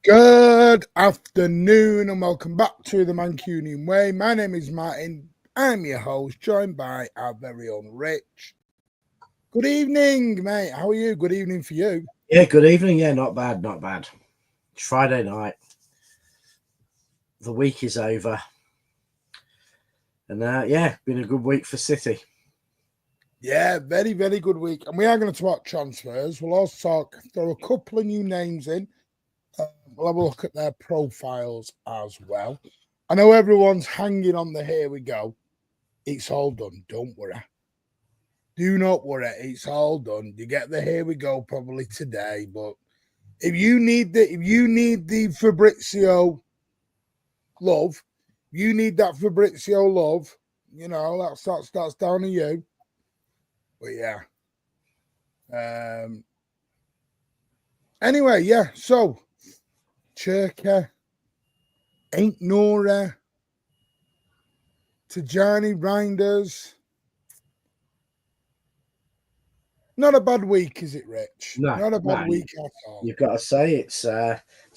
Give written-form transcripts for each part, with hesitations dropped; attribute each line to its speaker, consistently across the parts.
Speaker 1: Good afternoon and welcome back to the Mancunian Way. My name is Martin. I'm your host, joined by our very own Rich. Good evening, mate. How are you? Good evening for you.
Speaker 2: Yeah, good evening. Yeah, not bad, not bad. It's Friday night. The week is over. And been a good week for City.
Speaker 1: Yeah, very, very good week. And we are going to talk transfers. We'll also throw a couple of new names in. We'll have a look at their profiles as well. I know everyone's hanging on the here we go. It's all done. Don't worry. Do not worry. It's all done. You get the here we go probably today. But if you need the Fabrizio love, you need that Fabrizio love. You know, that's down to you. But yeah. Anyway, yeah. So Cherka, Ain't Nora, Tajani Reinders. Not a bad week, is it, Rich?
Speaker 2: No,
Speaker 1: Not a bad week at all.
Speaker 2: You've got to say it's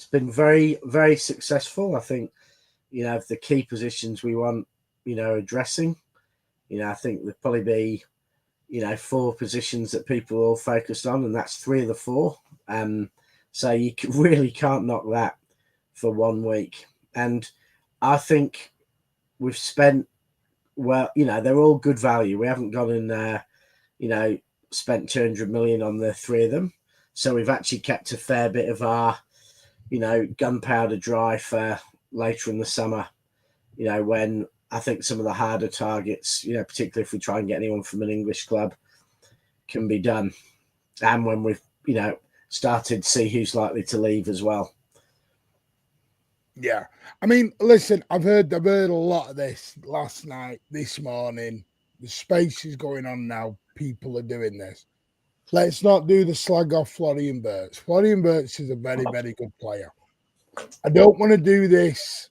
Speaker 2: been very, very successful. I think, the key positions we want, addressing. I think there'll probably be, 4 positions that people are all focused on, and that's 3 of the 4. So you really can't knock that for 1 week. And I think we've spent, they're all good value. We haven't gone and, spent 200 million on the 3 of them. So we've actually kept a fair bit of our, gunpowder dry for later in the summer, when I think some of the harder targets, particularly if we try and get anyone from an English club, can be done. And when we've, started to see who's likely to leave as well.
Speaker 1: Yeah. I mean, listen, I've heard a lot of this last night, this morning. The space is going on now. People are doing this. Let's not do the slag off Florian Wirtz. Florian Wirtz is a very, very good player. I don't want to do this.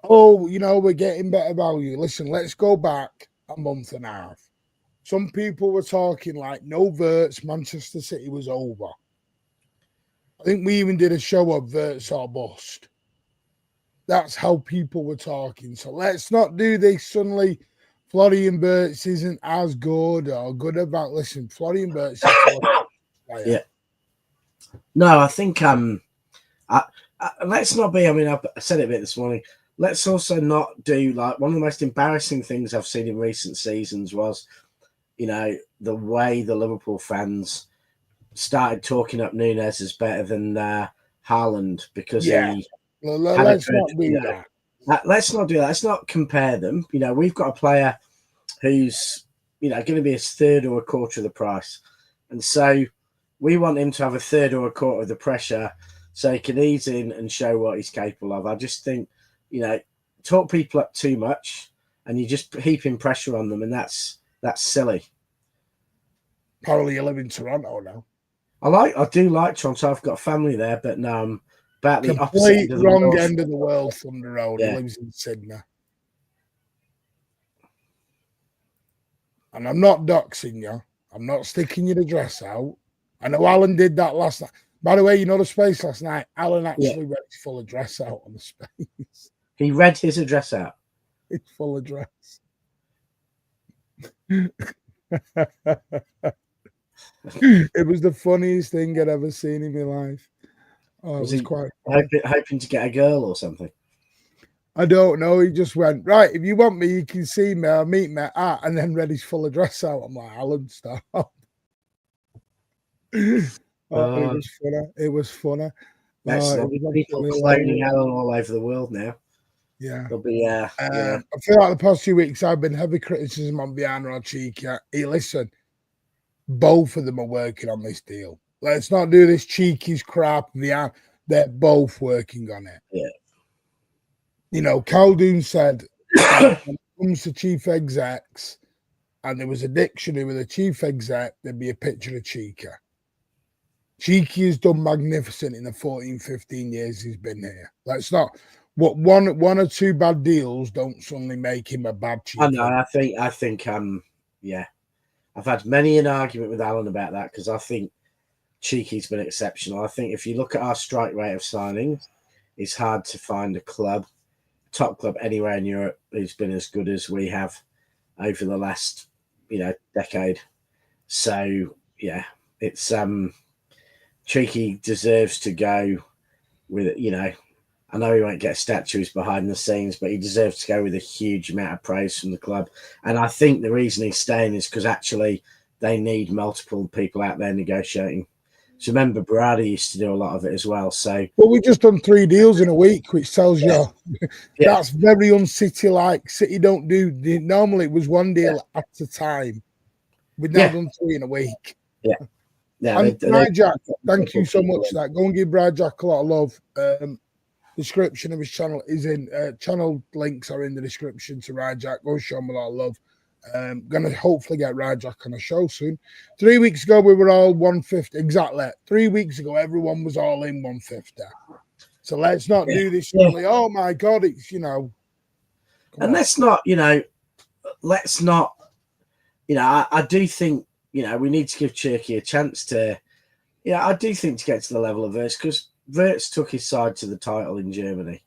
Speaker 1: Oh, we're getting better value. Listen, let's go back a month and a half. Some people were talking like, no Wirtz, Manchester City was over. I think we even did a show of Wirtz or bust. That's how people were talking. So let's not do this suddenly. Florian Wirtz isn't as good or good about. Listen, Florian Wirtz is
Speaker 2: yeah. No, I think let's not be. I mean, I said it a bit this morning. Let's also not do like one of the most embarrassing things I've seen in recent seasons was, the way the Liverpool fans started talking up Núñez as better than Haaland because he.
Speaker 1: Let's not do that.
Speaker 2: Let's not do that. Let's not compare them. We've got a player who's, going to be a third or a quarter of the price. And so we want him to have a third or a quarter of the pressure so he can ease in and show what he's capable of. I just think, talk people up too much and you're just heaping pressure on them, and that's silly.
Speaker 1: Apparently you live in Toronto now.
Speaker 2: I do like Toronto. I've got a family there, but no, I'm about the opposite
Speaker 1: end of the wrong world. End of the world, Thunder Road. Yeah. He lives in Sydney. And I'm not doxing you. I'm not sticking your address out. I know Alan did that last night. By the way, the space last night, Alan actually read his full address out on the space.
Speaker 2: He read his address out?
Speaker 1: His full address. It was the funniest thing I'd ever seen in my life. Oh,
Speaker 2: was he quite hoping to get a girl or something?
Speaker 1: I don't know. He just went, right, if you want me, you can see me. I'll meet me at, and then read his full address out. I'm like, Alan, stop. It was funny. It was funny.
Speaker 2: People cloning Alan all over the world now.
Speaker 1: Yeah.
Speaker 2: There'll be,
Speaker 1: I feel like the past few weeks I've been heavy criticism on Biano Cheeky. Hey, listen, both of them are working on this deal. Let's not do this cheeky's crap. They're both working on it.
Speaker 2: Yeah.
Speaker 1: Caldoun said when it comes to chief execs and there was a dictionary with a chief exec, there'd be a picture of Cheeky. Cheeky has done magnificent in the 14, 15 years he's been here. Let's not one or two bad deals don't suddenly make him a bad chief.
Speaker 2: I know. I think I've had many an argument with Alan about that because I think Cheeky's been exceptional. I think if you look at our strike rate of signings, it's hard to find a top club anywhere in Europe who's been as good as we have over the last, decade. So yeah, it's Cheeky deserves to go with, I know he won't get statues behind the scenes, but he deserves to go with a huge amount of praise from the club. And I think the reason he's staying is because actually they need multiple people out there negotiating. So remember, Berardi used to do a lot of it as well. So,
Speaker 1: well, we just done 3 deals in a week, which tells you that's very un-City like. City don't do. Normally, it was 1 deal at a time. We've now done 3 in a week.
Speaker 2: Yeah.
Speaker 1: And Jack, thank you so much for that. Go and give Jack a lot of love. Description of his channel is in. Channel links are in the description to Jack. Go show him a lot of love. Gonna hopefully get Jack on a show soon. 3 weeks ago, we were all 150. Exactly. 3 weeks ago, everyone was all in 150. So let's not do this. Oh my God, it's
Speaker 2: and let's not, let's not, I do think, we need to give Cherky a chance to, I do think to get to the level of Wirtz, because Wirtz took his side to the title in Germany,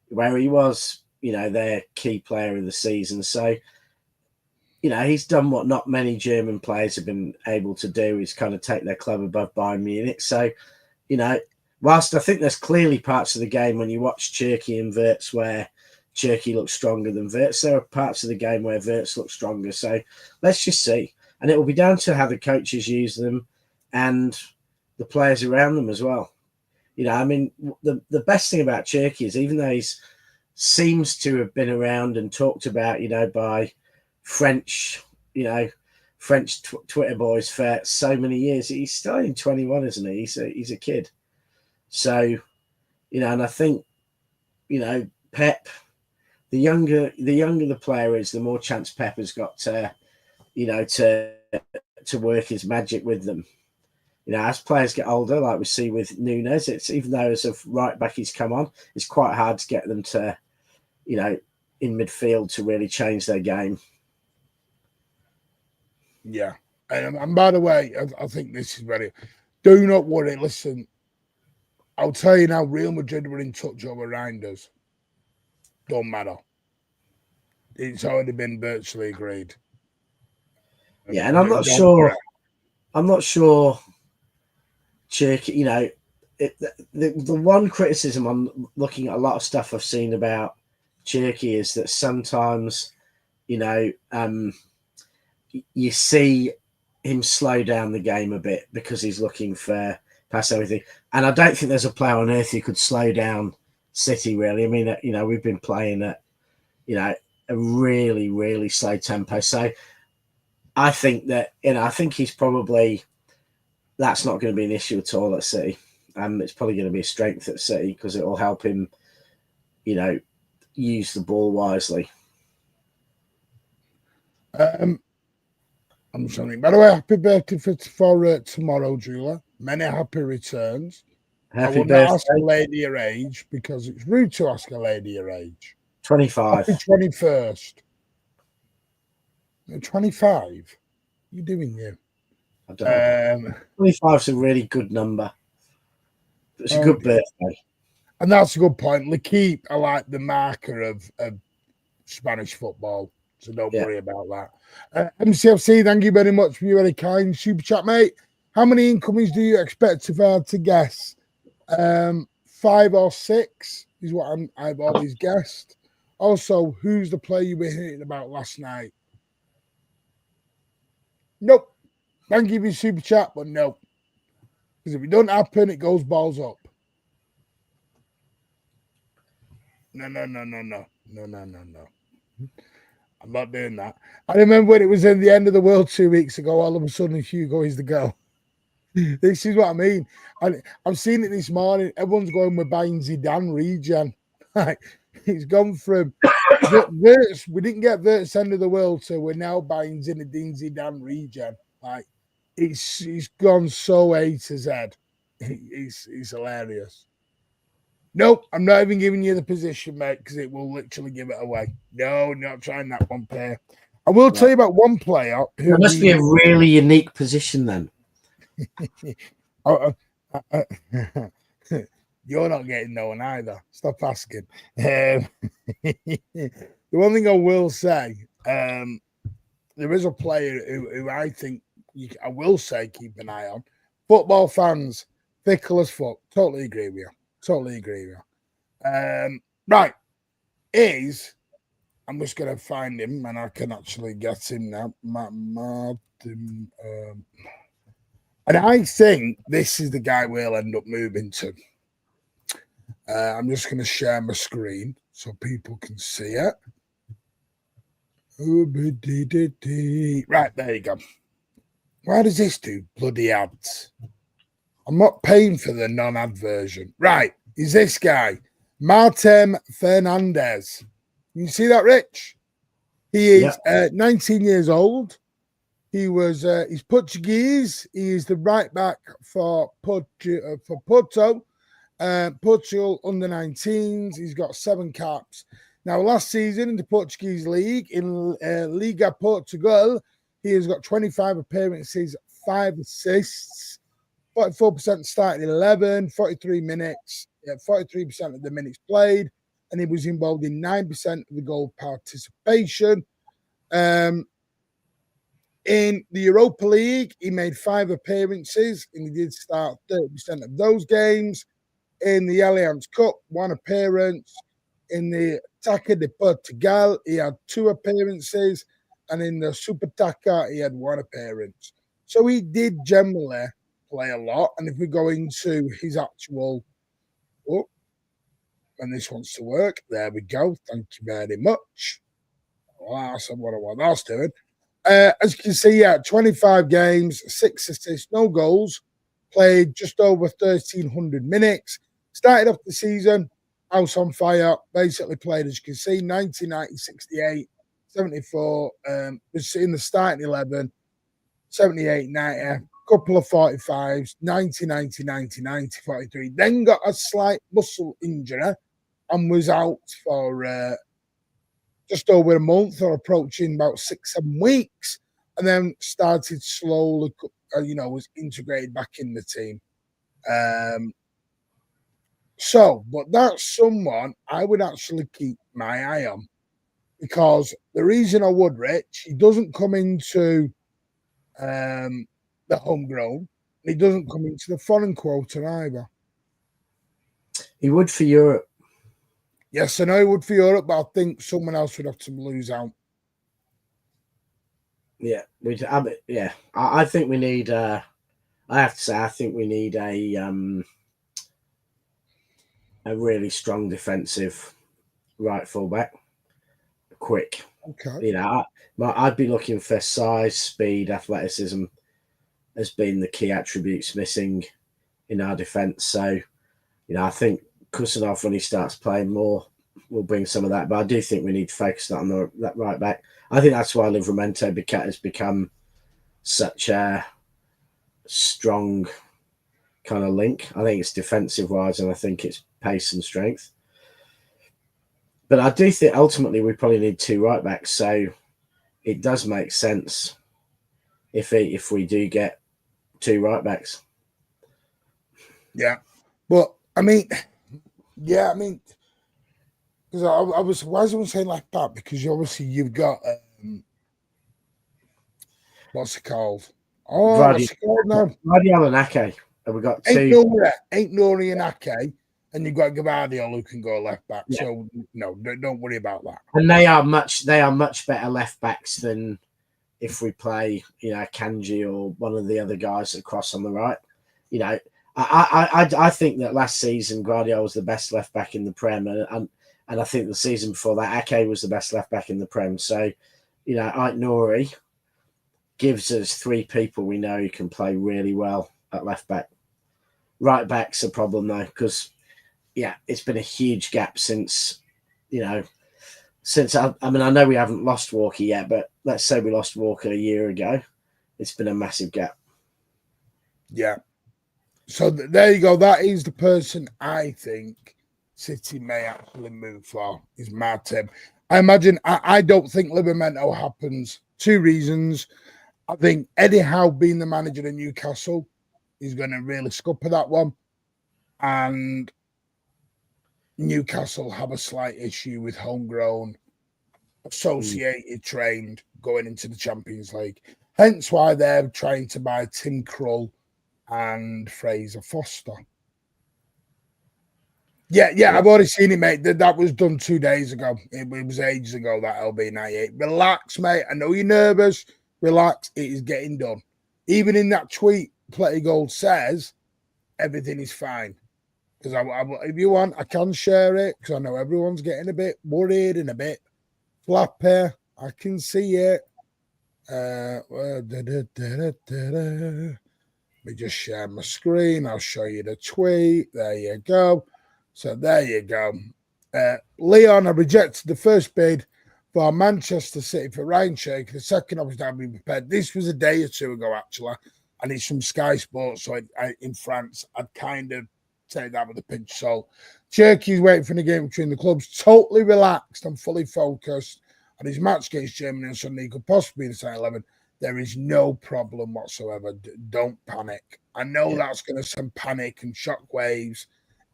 Speaker 2: where he was, their key player of the season. So, he's done what not many German players have been able to do, is kind of take their club above Bayern Munich. So, whilst I think there's clearly parts of the game when you watch Cherky and Wirtz where Cherky looks stronger than Wirtz, there are parts of the game where Wirtz looks stronger. So let's just see. And it will be down to how the coaches use them and the players around them as well. The best thing about Cherky is, even though he seems to have been around and talked about, by French, Twitter boys for so many years, he's still only 21, isn't he? He's a kid. So, and I think, Pep, the younger the player is, the more chance Pep has got to, to work his magic with them. As players get older, like we see with Nunes, it's, even though as a right back he's come on, it's quite hard to get them to, in midfield to really change their game.
Speaker 1: Yeah. And by the way, I think this is very, do not worry. Listen, I'll tell you now, Real Madrid were in touch over Reinders. Don't matter. It's already been virtually agreed.
Speaker 2: Yeah, and I'm not sure Cherky, the one criticism I'm looking at a lot of stuff I've seen about Cherky is that sometimes, you see him slow down the game a bit because he's looking for past everything. And I don't think there's a player on earth who could slow down City, really. I mean, we've been playing at, a really, really slow tempo. So I think that, I think he's probably, that's not going to be an issue at all at City. It's probably going to be a strength at City because it will help him, use the ball wisely.
Speaker 1: I'm sorry. By the way, happy birthday for tomorrow, Julia. Many happy returns.
Speaker 2: Happy
Speaker 1: I will
Speaker 2: birthday.
Speaker 1: not ask a lady her age because it's rude to ask a lady her age.
Speaker 2: 25.
Speaker 1: Happy 21st. 25? You doing you?
Speaker 2: I don't know. 25 is a really good number. It's a good birthday.
Speaker 1: And that's a good point. L'Equipe are like the marker of Spanish football. So don't worry about that. MCFC, thank you very much for your very kind super chat, mate. How many incomings do you expect, if I had to guess? 5 or 6 is what I've always guessed. Also, who's the player you were hitting about last night? Nope. Thank you for your super chat, but no. Because if it don't happen, it goes balls up. No. I'm not doing that. I remember when it was in the end of the world 2 weeks ago, all of a sudden Hugo is the goal. This is what I mean. I've seen it this morning. Everyone's going with buying Zidane regen. Like, it's gone from Wirtz. We didn't get Wirtz end of the world, so we're now buying Zinedine Zidane regen. Like, it's gone so A to Z. It's hilarious. Nope, I'm not even giving you the position, mate, because it will literally give it away. No, not trying that one player. I will tell you about one player.
Speaker 2: It must be a really unique position then.
Speaker 1: Oh, you're not getting no one either. Stop asking. The one thing I will say, there is a player who I think I will say keep an eye on. Football fans, fickle as fuck. Totally agree with you. Totally agree with you. Right. I'm just going to find him and I can actually get him now. And I think this is the guy we'll end up moving to. I'm just going to share my screen so people can see it. Right, there you go. Why does this do bloody ads? I'm not paying for the non-ad version. Right, is this guy, Martin Fernandez. You see that, Rich? He is 19 years old. He's Portuguese. He is the right back for Porto, Portugal under 19s. He's got 7 caps. Now, last season in the Portuguese league, in Liga Portugal, he has got 25 appearances, 5 assists, 44% starting 11, 43 minutes, 43% of the minutes played, and he was involved in 9% of the goal participation. In the Europa League, he made 5 appearances, and he did start 30% of those games. In the Allianz Cup, 1 appearance. In the Taça de Portugal, he had 2 appearances, and in the SUPERCUP, he had 1 appearance. So he did generally play a lot. And if we go into his actual, and this wants to work, there we go. Thank you very much. Well, that's what that's doing. As you can see, 25 games, 6 assists, no goals, played just over 1,300 minutes. Started off the season, house on fire, basically played, as you can see, 90, 90, 68, 74, was in the starting 11, 78, 90, couple of 45s, 90, 90, 90, 90, 43. Then got a slight muscle injury and was out for just over a month or approaching about 6-7 weeks, and then started slowly, was integrated back in the team. But that's someone I would actually keep my eye on, because the reason I would, Rich, he doesn't come into the homegrown, he doesn't come into the foreign quota either.
Speaker 2: He would for Europe.
Speaker 1: Yes, I know he would for Europe, but I think someone else would have to lose out.
Speaker 2: Yeah, I think we need. I have to say, I think we need a really strong defensive right fullback, quick.
Speaker 1: Okay.
Speaker 2: I'd be looking for size, speed, athleticism as being the key attributes missing in our defence. So, I think Kusanov, when he starts playing more, will bring some of that. But I do think we need to focus on that right back. I think that's why Livramento has become such a strong kind of link. I think it's defensive wise, and I think it's pace and strength. But I do think ultimately we probably need 2 right backs. So it does make sense if we do get 2 right backs.
Speaker 1: Yeah, but I mean, because I was, why is everyone saying like that? Because obviously you've got what's it called? Oh, what's it called now?
Speaker 2: Guardiola and Ake. And we got 2.
Speaker 1: Ain't Nori and Ake, and you've got Gavardiol who can go left back. Yeah. So no, don't worry about that.
Speaker 2: And they are much better left backs than if we play, Kanji or one of the other guys across on the right. I think that last season Guardiola was the best left back in the Prem, and I think the season before that Ake was the best left back in the Prem. So, Ait Nori gives us 3 people we know who can play really well at left back. Right back's a problem though, because it's been a huge gap since I know we haven't lost Walker yet, but let's say we lost Walker a year ago. It's been a massive gap.
Speaker 1: Yeah. So there you go. That is the person I think City may actually move for, is Martin. I imagine, I don't think Livramento happens. 2 reasons. I think Eddie Howe being the manager of Newcastle is going to really scupper that one. And Newcastle have a slight issue with homegrown, associated, trained going into the Champions League. Hence why they're trying to buy Tim Krul and Fraser Foster. Yeah, I've already seen it, mate. That was done 2 days ago. It was ages ago, that LB98. Relax, mate. I know you're nervous. Relax. It is getting done. Even in that tweet, Play Gold says everything is fine. Because if you want, I can share it because I know everyone's getting a bit worried and a bit flappy. I can see it. Let me just share my screen. I'll show you the tweet. There you go. So there you go. Leon, I rejected the first bid for Manchester City for Ryan Cherky. The second, obviously, I've been prepared. This was a day or two ago, actually, and it's from Sky Sports. So in France, I'd kind of take that with a pinch of salt. Cherky's waiting for the game between the clubs. Totally relaxed and fully focused on his match against Germany on Sunday. He could possibly be in the starting 11. There is no problem whatsoever. Don't panic. I know that's going to send panic and shockwaves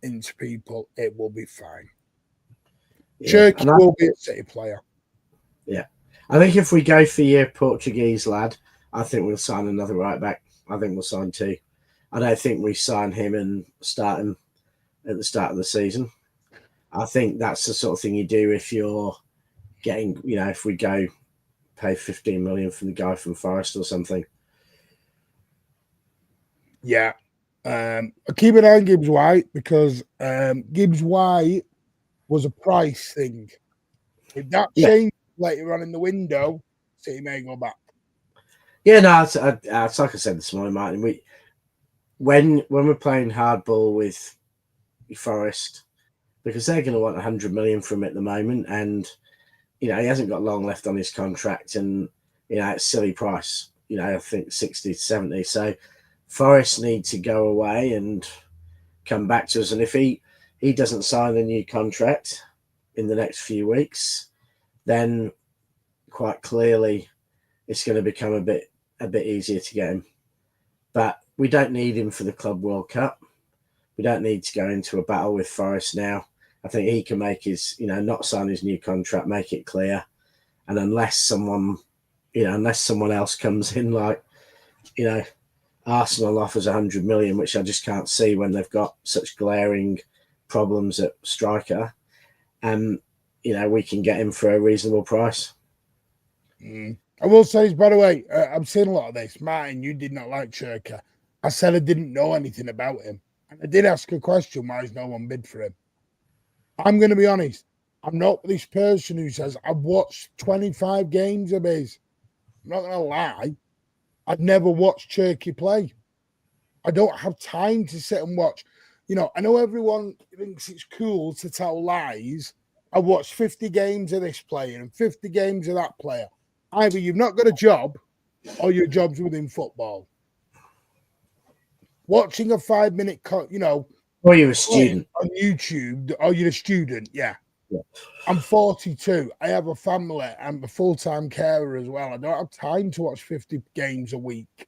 Speaker 1: into people. It will be fine. Cherky will be a City player.
Speaker 2: Yeah. I think if we go for your Portuguese lad, I think we'll sign another right back. I think we'll sign 2. I don't think we sign him and start him at the start of the season. I think that's the sort of thing you do if you're getting, if we go pay 15 million for the guy from Forest or something.
Speaker 1: Yeah. I keep an eye on Gibbs White because Gibbs White was a price thing. If that changed later on in the window, City may go back.
Speaker 2: Yeah, no, it's like I said this morning, Martin. When we're playing hardball with Forest, because they're going to want 100 million from it at the moment, and he hasn't got long left on his contract, and it's a silly price. I think 60 to 70. So Forest need to go away and come back to us. And if he doesn't sign a new contract in the next few weeks, then quite clearly it's going to become a bit easier to get him. But we don't need him for the Club World Cup. We don't need to go into a battle with Forest now. I think he can make his, not sign his new contract, make it clear. And unless someone else comes in, like, Arsenal offers 100 million, which I just can't see when they've got such glaring problems at striker, we can get him for a reasonable price.
Speaker 1: I will say, by the way, I've seen a lot of this. Martin, you did not like Cherky. I said I didn't know anything about him. And I did ask a question, why has no one bid for him? I'm going to be honest. I'm not this person who says, I've watched 25 games of his. I'm not going to lie. I've never watched Cherky play. I don't have time to sit and watch. I know everyone thinks it's cool to tell lies. I watched 50 games of this player and 50 games of that player. Either you've not got a job or your job's within football. Watching a 5-minute,
Speaker 2: or you're a student
Speaker 1: on YouTube, or you're a student, yeah. I'm 42. I have a family. I'm a full-time carer as well. I don't have time to watch 50 games a week.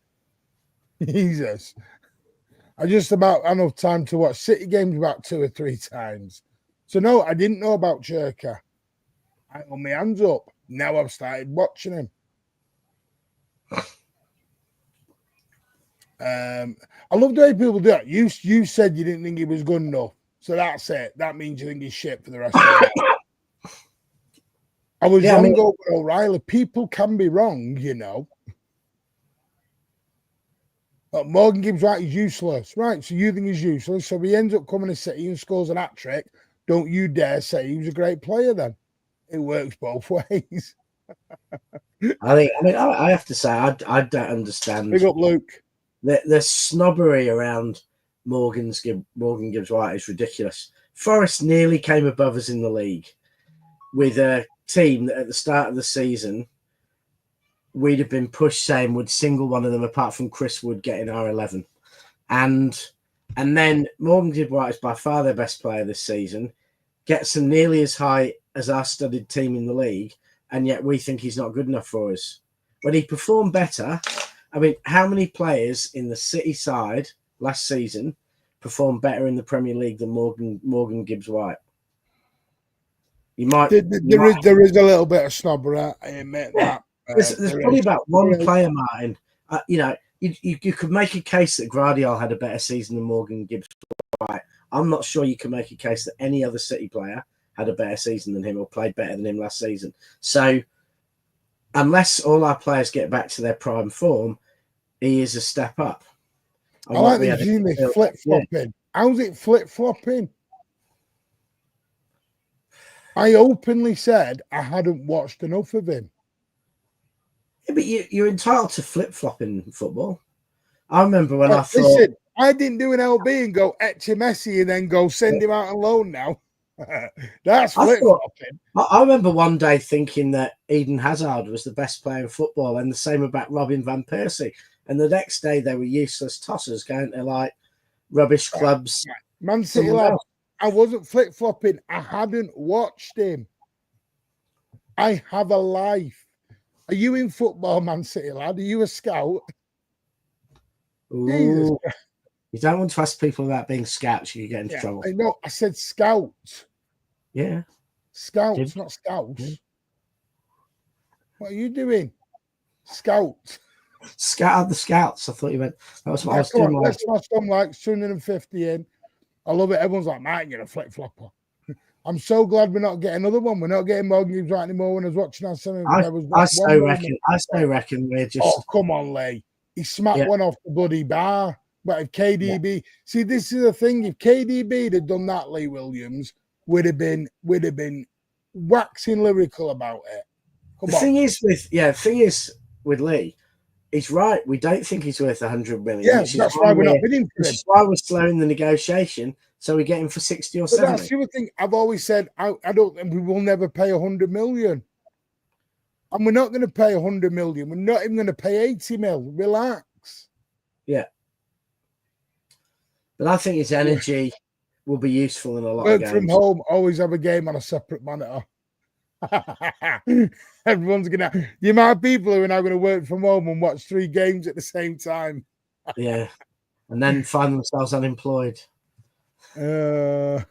Speaker 1: Jesus. I just about enough time to watch City games about 2 or 3 times. So, no, I didn't know about Cherky. I hold my hands up. Now I've started watching him. I love the way people do it. You said you didn't think he was good enough. So that's it. That means you think he's shit for the rest of the day. I was wrong over O'Reilly. People can be wrong, But Morgan Gibbs-White is useless. Right, so you think he's useless. So if he ends up coming to City and scores an hat-trick, don't you dare say he was a great player then. It works both ways.
Speaker 2: I have to say, I don't understand.
Speaker 1: Big up, Luke.
Speaker 2: The snobbery around Morgan Gibbs-White is ridiculous. Forest nearly came above us in the league with a team that at the start of the season we'd have been pushed saying would single one of them apart from Chris Wood getting our 11. And then Morgan Gibbs-White is by far their best player this season, gets them nearly as high as our studded team in the league, and yet we think he's not good enough for us. When he performed better, how many players in the City side last season performed better in the Premier League than Morgan Gibbs-White.
Speaker 1: There is a little bit of snobbery. I admit that.
Speaker 2: There's probably about one player, Martin. You could make a case that Guardiola had a better season than Morgan Gibbs-White. I'm not sure you can make a case that any other City player had a better season than him or played better than him last season. So unless all our players get back to their prime form, he is a step up.
Speaker 1: I like the flip-flopping. How's it flip-flopping? I openly said I hadn't watched enough of him.
Speaker 2: Yeah, but you're entitled to flip-flopping football. I remember when
Speaker 1: Listen, I didn't do an LB and go Etche Messi and then go send him out on loan now. That's flip-flopping.
Speaker 2: I remember one day thinking that Eden Hazard was the best player in football, and the same about Robin van Persie. And the next day they were useless tossers going to like rubbish clubs.
Speaker 1: Man City lad, I wasn't flip-flopping. I hadn't watched him. I have a life. Are you in football, Man City lad? Are you a scout?
Speaker 2: Ooh, you don't want to ask people about being scouts, you get into trouble.
Speaker 1: I know. I said scouts.
Speaker 2: Yeah.
Speaker 1: Scouts, not scouts. Yeah. What are you doing? Scout.
Speaker 2: Scout the Scouts. I thought you meant that was what I was doing.
Speaker 1: Let's smash them like 250 in. I love it. Everyone's like, Mate, you're a flip-flopper. I'm so glad we're not getting another one. We're not getting Morgan Gibbs right anymore. When I was watching our semi,
Speaker 2: I so reckon we're just.
Speaker 1: Oh, come on, Lee. He smacked one off the bloody bar. But if KDB, see, this is the thing. If KDB had done that, Lee Williams would have been waxing lyrical about it.
Speaker 2: The thing is with Lee, he's right. We don't think he's worth 100 million.
Speaker 1: Yeah, that's why we're not bidding for him.
Speaker 2: That's why we're slowing the negotiation. So we get him for 60 or 70.
Speaker 1: That's the other thing. I've always said I don't. We will never pay 100 million, and we're not going to pay 100 million. We're not even going to pay 80 mil. Relax.
Speaker 2: Yeah, but I think his energy will be useful in a lot
Speaker 1: of
Speaker 2: games.
Speaker 1: Work from home. Always have a game on a separate monitor. Everyone's gonna. The amount of people who are now going to work from home and watch 3 games at the same time.
Speaker 2: Yeah, and then find themselves unemployed.
Speaker 1: Hello,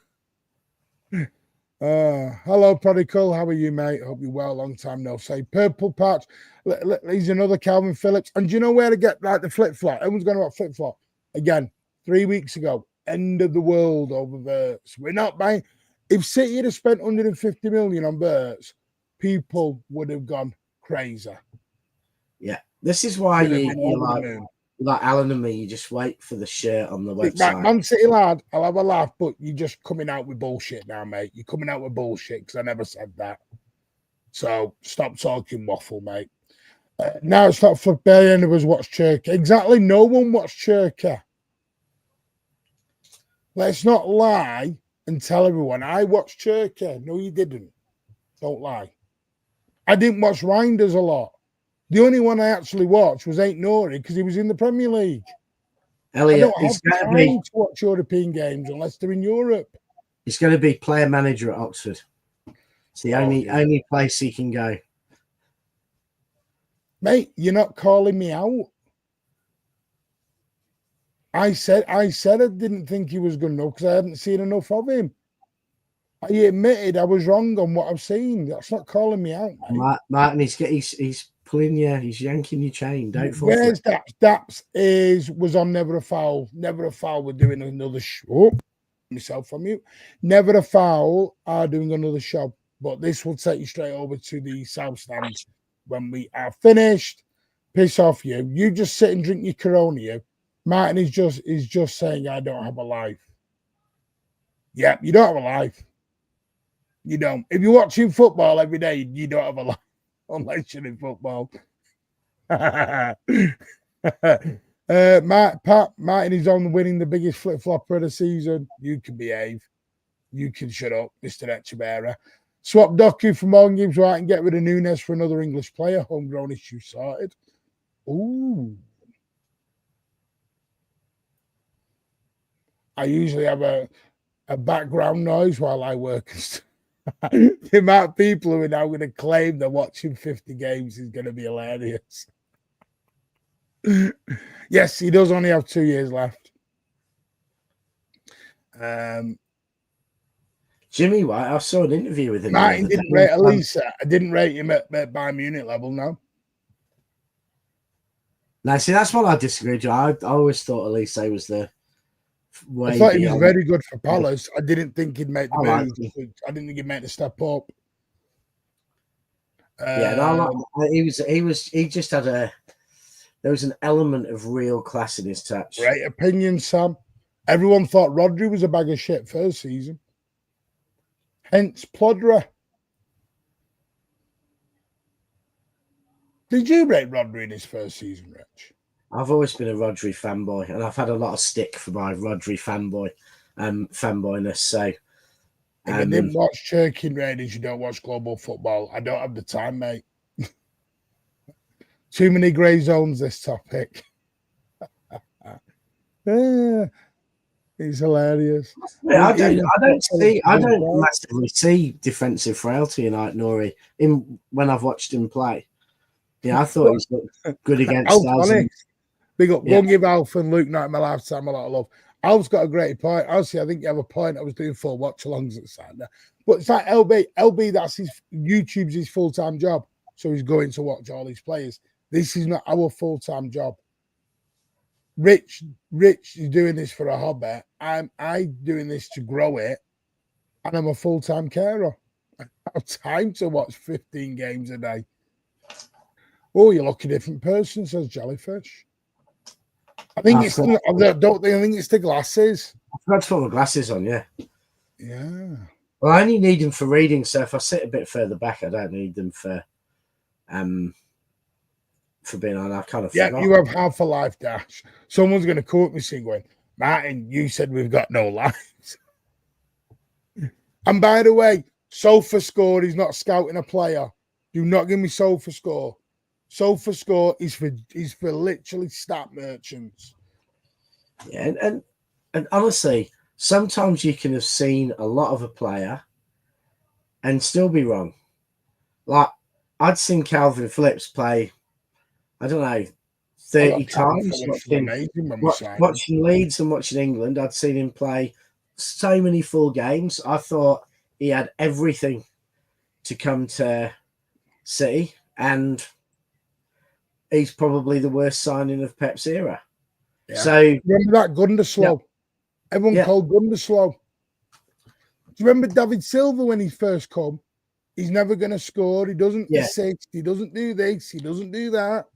Speaker 1: Prodigal. How are you, mate? Hope you're well. Long time no say. Purple Patch. He's another Calvin Phillips. And do you know where to get like the flip flop? Everyone's going about flip flop again. 3 weeks ago, end of the world over Verts. We're not buying. If City had spent 150 million on Verts, people would have gone crazy.
Speaker 2: Yeah, this is why you like Alan and me, you just wait for the shirt on the website.
Speaker 1: Man City lad, I'll have a laugh, but you're just coming out with bullshit now, mate. You're coming out with bullshit because I never said that. So stop talking waffle, mate. Now it's not for any of us watch Turkey. Exactly, no one watched Turkey. Let's not lie and tell everyone I watched Turkey. No, you didn't. Don't lie. I didn't watch Reinders a lot. The only one I actually watched was Ain't Nori because he was in the Premier League.
Speaker 2: Elliot,
Speaker 1: I don't have time to watch European games unless they're in Europe.
Speaker 2: He's going to be player manager at Oxford. It's the only place he can go.
Speaker 1: Mate, you're not calling me out. I said I didn't think he was good enough because I hadn't seen enough of him. I admitted I was wrong on what I've seen. That's not calling me out, mate.
Speaker 2: Martin, he's pulling you, he's yanking your chain. Don't fall.
Speaker 1: Where's that? Daps was on Never a Foul. Never a Foul. We're doing another show. Myself on mute. Never a Foul are doing another show, but this will take you straight over to the South Stand when we are finished. Piss off you. You just sit and drink your Corona. You. Martin is just saying I don't have a life. Yeah, you don't have a life. You don't. If you're watching football every day, you don't have a life unless you're in football. Martin is on winning the biggest flip flopper of the season. You can behave. You can shut up, Mr. Echeverria. Swap Doku for Morgan Gibbs White and get rid of Nunes for another English player. Homegrown issue sorted. Ooh. I usually have a background noise while I work. The amount of people who are now going to claim they're watching 50 games is going to be hilarious. Yes, he does only have 2 years left.
Speaker 2: Jimmy White, I saw an interview with him.
Speaker 1: Martin didn't rate Elise. I didn't rate him at Bayern Munich level, no.
Speaker 2: Now, see, that's what I disagreed with. I always thought Elise was the way
Speaker 1: I thought he was
Speaker 2: beyond.
Speaker 1: very good for Palace. I didn't think he'd make the
Speaker 2: I liked
Speaker 1: move. I didn't think he'd make the step up.
Speaker 2: Yeah, and he just had there was an element of real class in his touch.
Speaker 1: Great opinion, Sam. Everyone thought Rodri was a bag of shit first season. Hence Plodra. Did you rate Rodri in his first season, Rich?
Speaker 2: I've always been a Rodri fanboy, and I've had a lot of stick for my Rodri fanboyness. So
Speaker 1: if I didn't watch Chirking Raiders, you don't watch global football. I don't have the time, mate. Too many grey zones, this topic. He's hilarious.
Speaker 2: Yeah, I don't massively see defensive frailty in Aït-Nouri when I've watched him play. Yeah, I thought he was good against us.
Speaker 1: Big up, go and give Alf and Luke Knight my lifetime a lot of love. Alf's got a great point. Obviously, I think you have a point. I was doing full watch alongs at the side there. But it's like LB, that's YouTube's his full-time job. So he's going to watch all these players. This is not our full-time job. Rich is doing this for a hobby. I'm doing this to grow it, and I'm a full-time carer. I have time to watch 15 games a day. Oh, you look a different person, says Jellyfish. I think it's the glasses.
Speaker 2: I forgot to put my glasses on, yeah.
Speaker 1: Yeah.
Speaker 2: Well, I only need them for reading, so if I sit a bit further back, I don't need them for being on. I kind of forgot.
Speaker 1: You have half a life, Dash. Someone's going to quote me saying, going, Martin, you said we've got no lives. And by the way, SofaScore is not scouting a player. Do not give me SofaScore. SofaScore is for literally stat merchants.
Speaker 2: Yeah, and honestly, sometimes you can have seen a lot of a player and still be wrong. Like, I'd seen Calvin Phillips play, I don't know, 30 times. Watching Leeds and watching England, I'd seen him play so many full games. I thought he had everything to come to City, and he's probably the worst signing of Pep's era. Yeah. So
Speaker 1: remember that Gunderslow? Yeah. Everyone called Gunderslow. Do you remember David Silva when he first come? He's never going to score. He doesn't assist. He doesn't do this. He doesn't do that.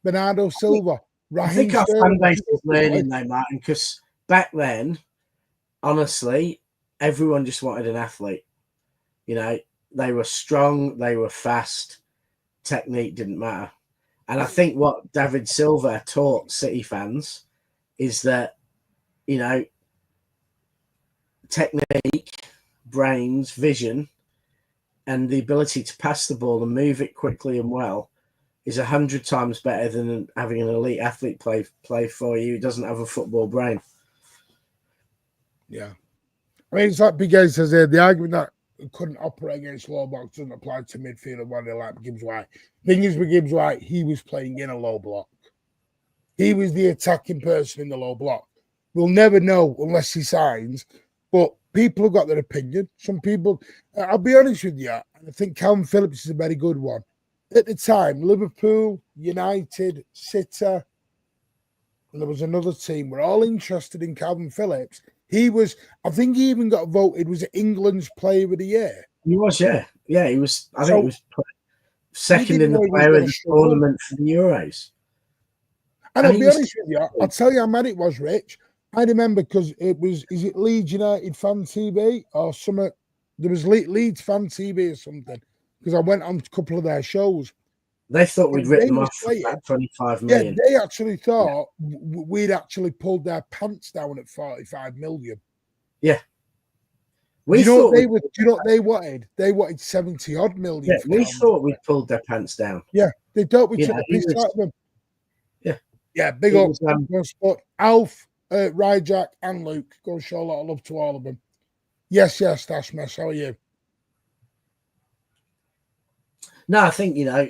Speaker 1: Bernardo Silva.
Speaker 2: I think our fan base is learning though, Martin, because back then, honestly, everyone just wanted an athlete. You know, they were strong, they were fast, technique didn't matter. And I think what David Silva taught City fans is that, you know, technique, brains, vision, and the ability to pass the ball and move it quickly and well is 100 times better than having an elite athlete play for you who doesn't have a football brain.
Speaker 1: Yeah. I mean, it's like Big A says there, the argument that it couldn't operate against low block doesn't apply to midfield and one like Gibbs White. Thing is with Gibbs White, he was playing in a low block. He was the attacking person in the low block. We'll never know unless he signs, but people have got their opinion. Some people, I'll be honest with you, and I think Calvin Phillips is a very good one. At the time, Liverpool, United, City, and there was another team, were all interested in Calvin Phillips. He was, I think he even got voted, was England's Player of the Year.
Speaker 2: He was, yeah. Yeah, he was, I think he was second in the Player of the Tournament for the Euros.
Speaker 1: And I'll be honest with you, I'll tell you how mad it was, Rich. I remember because it was, is it Leeds United Fan TV or something? There was Leeds Fan TV or something, because I went on a couple of their shows.
Speaker 2: They thought we'd written them off for about 25 million.
Speaker 1: Yeah, they actually thought we'd actually pulled their pants down at 45 million.
Speaker 2: Yeah.
Speaker 1: Do you know what they wanted? They wanted 70 odd million.
Speaker 2: Yeah, we thought we'd pulled their pants down.
Speaker 1: Yeah, they thought we took the piss out of them.
Speaker 2: Yeah.
Speaker 1: Yeah, big up. Alf, Ryjack, and Luke. Go and show a lot of love to all of them. Yes, Dash Mess. How are you?
Speaker 2: No, I think, you know,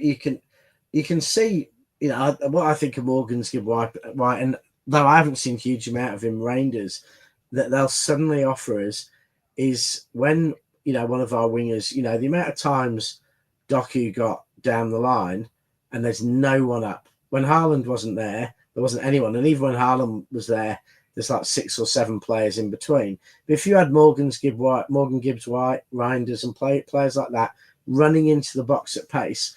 Speaker 2: you can see, you know, what I think of Morgan's Gibbs White, and though I haven't seen a huge amount of him Rangers, that they'll suddenly offer us is when, you know, one of our wingers, you know, the amount of times Doku got down the line and there's no one up. When Haaland wasn't there, there wasn't anyone. And even when Haaland was there, there's like 6 or 7 players in between. But if you had Morgan Gibbs-White, Reinders and players like that running into the box at pace,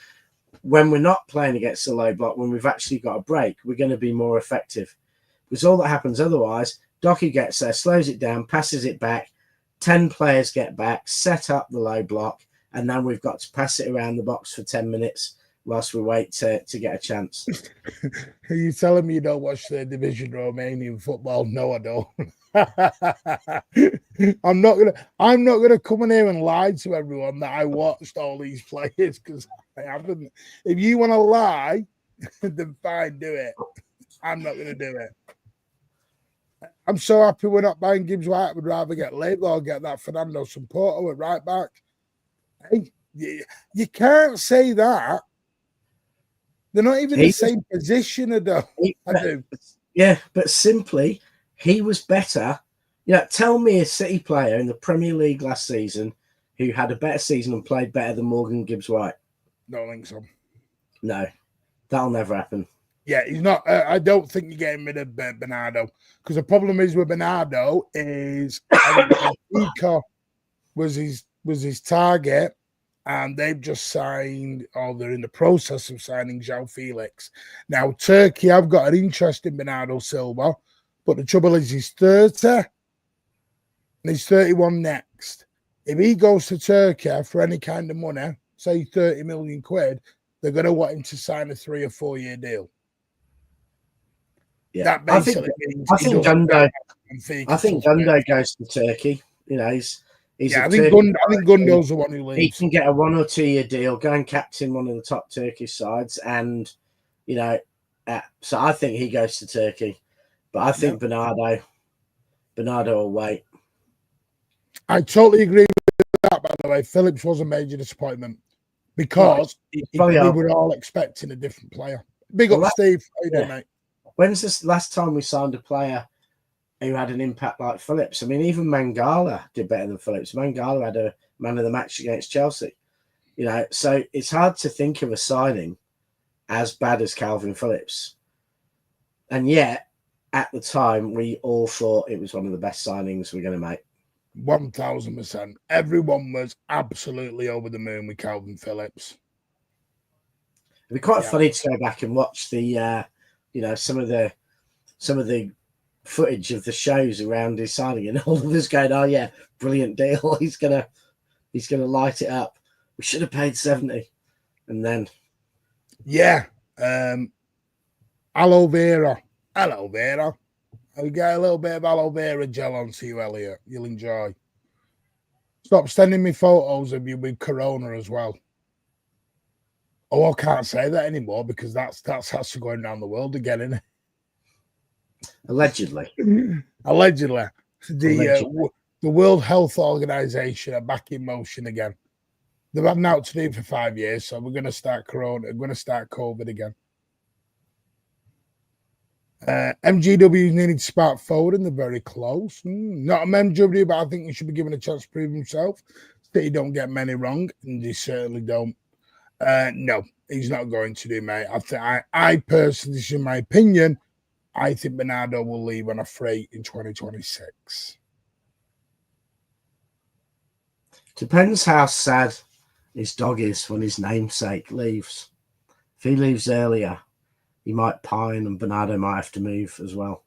Speaker 2: when we're not playing against a low block, when we've actually got a break, we're going to be more effective. Because all that happens otherwise, Doku gets there, slows it down, passes it back, 10 players get back, set up the low block, and then we've got to pass it around the box for 10 minutes whilst we wait to get a chance.
Speaker 1: Are you telling me you don't watch the Division Romanian football? No, I don't. I'm not gonna come in here and lie to everyone that I watched all these players, because I haven't. If you want to lie, then fine, do it. I'm not gonna do it. I'm so happy we're not buying Gibbs White. I would rather get Laidlaw or get that Fernando Samporto at right back. Hey, you can't say that. They're not even in the same position, I do.
Speaker 2: Yeah, but simply, he was better. Yeah, tell me a City player in the Premier League last season who had a better season and played better than Morgan Gibbs-White.
Speaker 1: Don't think so.
Speaker 2: No, that'll never happen.
Speaker 1: Yeah, he's not. I don't think you're getting rid of Bernardo, because the problem is with Bernardo is Benfica was his target, and they've just signed, or they're in the process of signing, João Felix. Now, Turkey, I've got an interest in Bernardo Silva, but the trouble is he's 30 and he's 31 next. If he goes to Turkey for any kind of money, say 30 million quid, they're going to want him to sign a 3 or 4 year deal.
Speaker 2: Yeah,
Speaker 1: that basically means
Speaker 2: I think Gundo goes to Turkey. You know,
Speaker 1: I think Gundo's the one who leaves.
Speaker 2: He can get a 1 or 2 year deal, go and captain one of the top Turkish sides, and you know, so I think he goes to Turkey. But I think Bernardo will wait. I
Speaker 1: totally agree with that. By the way, Phillips was a major disappointment because we were all expecting a different player. Big up, Steve. How you doing, mate?
Speaker 2: When's this last time we signed a player who had an impact like Phillips? I mean, even Mangala did better than Phillips. Mangala had a man of the match against Chelsea. You know, so it's hard to think of a signing as bad as Calvin Phillips. And yet, at the time, we all thought it was one of the best signings we're going to make.
Speaker 1: 1000%. Everyone was absolutely over the moon with Calvin Phillips.
Speaker 2: It'd be quite funny to go back and watch the, you know, some of the footage of the shows around his signing, and all of us going, "Oh yeah, brilliant deal! He's gonna light it up. We should have paid 70." And then,
Speaker 1: aloe vera. I'll get a little bit of aloe vera gel onto you, Elliot. You'll enjoy. Stop sending me photos of you with corona as well. Oh, I can't say that anymore because that's actually going around the world again, isn't it?
Speaker 2: Allegedly.
Speaker 1: Allegedly. The World Health Organization are back in motion again. They've had out to do for 5 years, so we're going to start corona. We're going to start COVID again. MGW needed to spark forward, and they're very close. Not a MGW, but I think he should be given a chance to prove himself. City don't get many wrong, and they certainly don't. No, he's not going to do, mate. I personally, this is my opinion, I think Bernardo will leave on a free in 2026.
Speaker 2: Depends how sad his dog is when his namesake leaves. If he leaves earlier, he might pine, and Bernardo might have to move as well.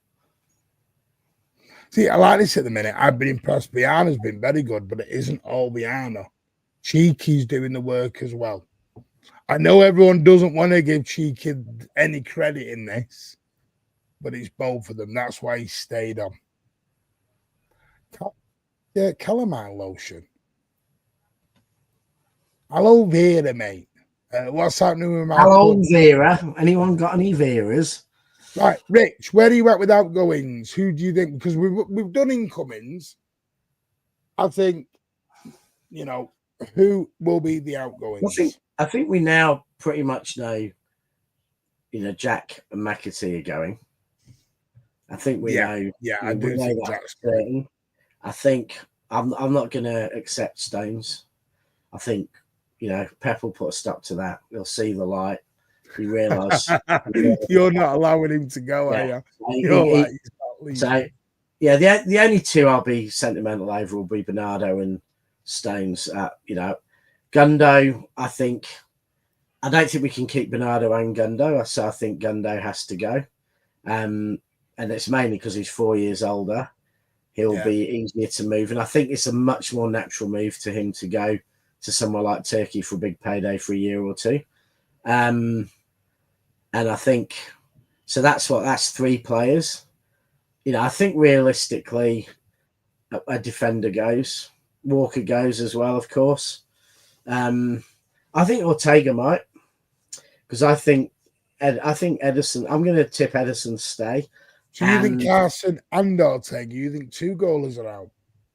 Speaker 1: See, I like this at the minute. I've been impressed. Viana's been very good, but it isn't all Viana. Cheeky's doing the work as well. I know everyone doesn't want to give Cheeky any credit in this, but it's both of them. That's why he stayed on. Calamine lotion. Aloe vera, mate. What's happening with my
Speaker 2: aloe vera? Anyone got any veras?
Speaker 1: Right, Rich, where are you at with outgoings? Who do you think? Because we've done incomings. I think, you know, who will be the outgoings?
Speaker 2: I think we now pretty much know, you know, Jack and McAtee are going. I think we
Speaker 1: Yeah,
Speaker 2: know.
Speaker 1: yeah,
Speaker 2: We
Speaker 1: I do
Speaker 2: know
Speaker 1: think
Speaker 2: that
Speaker 1: Jack's
Speaker 2: for
Speaker 1: great.
Speaker 2: certain. I think I'm not going to accept Stones. I think Pep will put a stop to that. He'll see the light. He realise.
Speaker 1: You're not allowing him to go, are
Speaker 2: Yeah.
Speaker 1: you?
Speaker 2: He,
Speaker 1: You're
Speaker 2: he,
Speaker 1: like, he's not leaving.
Speaker 2: so yeah, the only two I'll be sentimental over will be Bernardo and Stones. Gundo. I don't think we can keep Bernardo and Gundo. So I think Gundo has to go. And it's mainly because he's 4 years older. He'll be easier to move. And I think it's a much more natural move to him to go to somewhere like Turkey for a big payday for a year or two. And I think, so that's 3 players. I think realistically, a defender goes. Walker goes as well, of course. I think Ortega might, because I think Ederson. I'm going to tip Ederson stay.
Speaker 1: So you think Carson and Ortega? You think 2 goalers are out?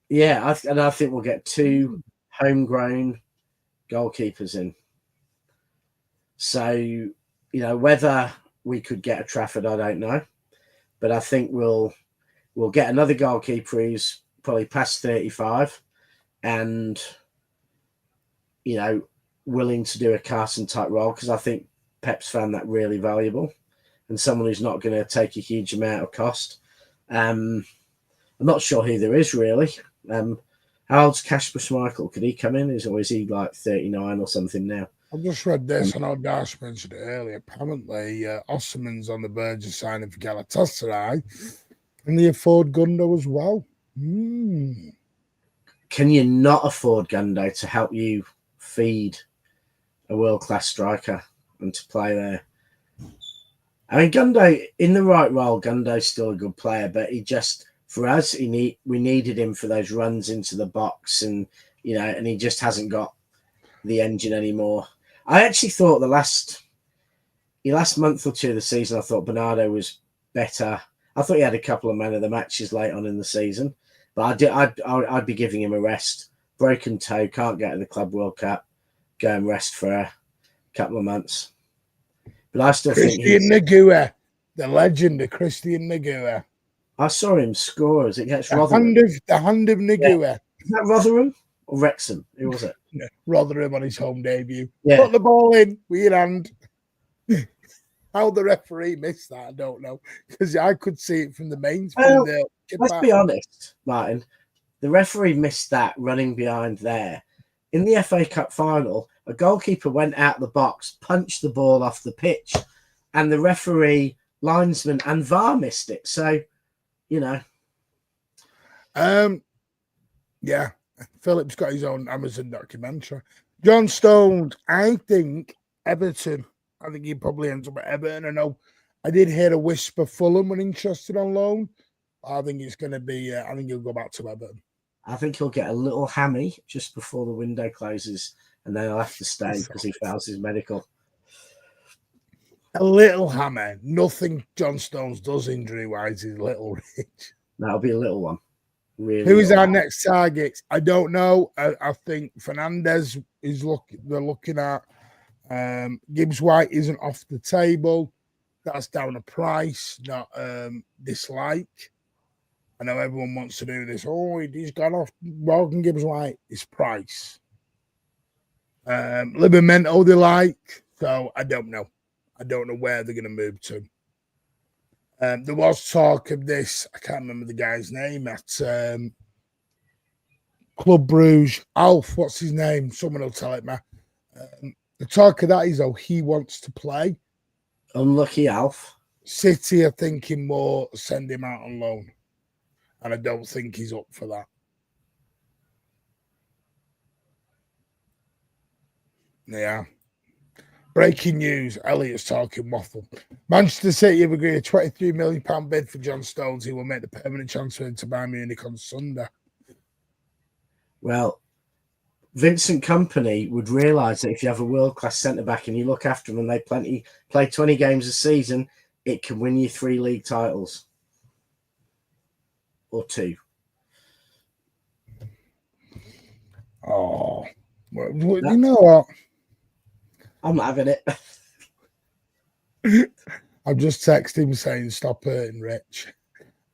Speaker 2: Yeah, I think we'll get 2 homegrown goalkeepers in. So whether we could get a Trafford, I don't know, but I think we'll get another goalkeeper who's probably past 35 and willing to do a Carson type role, because I think Pep's found that really valuable, and someone who's not going to take a huge amount of cost. I'm not sure who there is really. How old's Kasper Schmeichel? Could he come in? Is he like 39 or something now?
Speaker 1: I've just read this. I know Dash mentioned it earlier. Apparently, Osman's on the verge of signing for Galatasaray, and they afford Gundo as well.
Speaker 2: Can you not afford Gundo to help you feed a world-class striker and to play there? I mean, Gundo, in the right role, Gundo's still a good player, but he just, for us, we needed him for those runs into the box, and and he just hasn't got the engine anymore. I actually thought the last month or two of the season, I thought Bernardo was better. I thought he had a couple of man of the matches late on in the season, but I'd be giving him a rest. Broken toe, can't get in the Club World Cup. Go and rest for a couple of months. But I still think
Speaker 1: Nagua, the legend of Christian Nagua.
Speaker 2: I saw him score as it gets
Speaker 1: the
Speaker 2: Rotherham.
Speaker 1: The hand of Nagua.
Speaker 2: Yeah. Is that Rotherham or Wrexham? Who was it?
Speaker 1: No, Rotherham on his home debut.
Speaker 2: Yeah.
Speaker 1: Put the ball in with your hand. How the referee missed that, I don't know, because I could see it from the mains.
Speaker 2: Let's be honest, Martin. The referee missed that running behind there. In the FA Cup final, a goalkeeper went out the box, punched the ball off the pitch, and the referee, linesman, and VAR missed it. So, yeah.
Speaker 1: Philip's got his own Amazon documentary. John Stones, I think Everton. I think he probably ends up at Everton. I know I did hear a whisper Fulham were interested on loan. I think it's going to be, I think he'll go back to Everton.
Speaker 2: I think he'll get a little hammy just before the window closes, and then he'll have to stay because he fails his medical.
Speaker 1: A little hammer. Nothing John Stones does injury-wise is little rich.
Speaker 2: That'll be a little one. Really.
Speaker 1: Who is our next target? I don't know. I think Fernandez is they're looking at. Gibbs White isn't off the table. That's down a price, not dislike. I know everyone wants to do this. Oh, he's gone off. Morgan Gibbs White is price. Libermento they like. So I don't know. I don't know where they're going to move to. There was talk of this. I can't remember the guy's name at Club Bruges. Alf, what's his name? Someone will tell it me. The talk of that is, he wants to play.
Speaker 2: Unlucky Alf.
Speaker 1: City are thinking more send him out on loan. And I don't think he's up for that. Yeah. Breaking news. Elliot's talking waffle. Manchester City have agreed a £23 million bid for John Stones. He will make the permanent transfer into Bayern Munich on Sunday.
Speaker 2: Well, Vincent Kompany would realise that if you have a world-class centre-back and you look after them and they play 20 games a season, it can win you 3 league titles. Or 2.
Speaker 1: Oh, well, you know what?
Speaker 2: I'm not having it.
Speaker 1: I've just texted him saying, stop hurting Rich.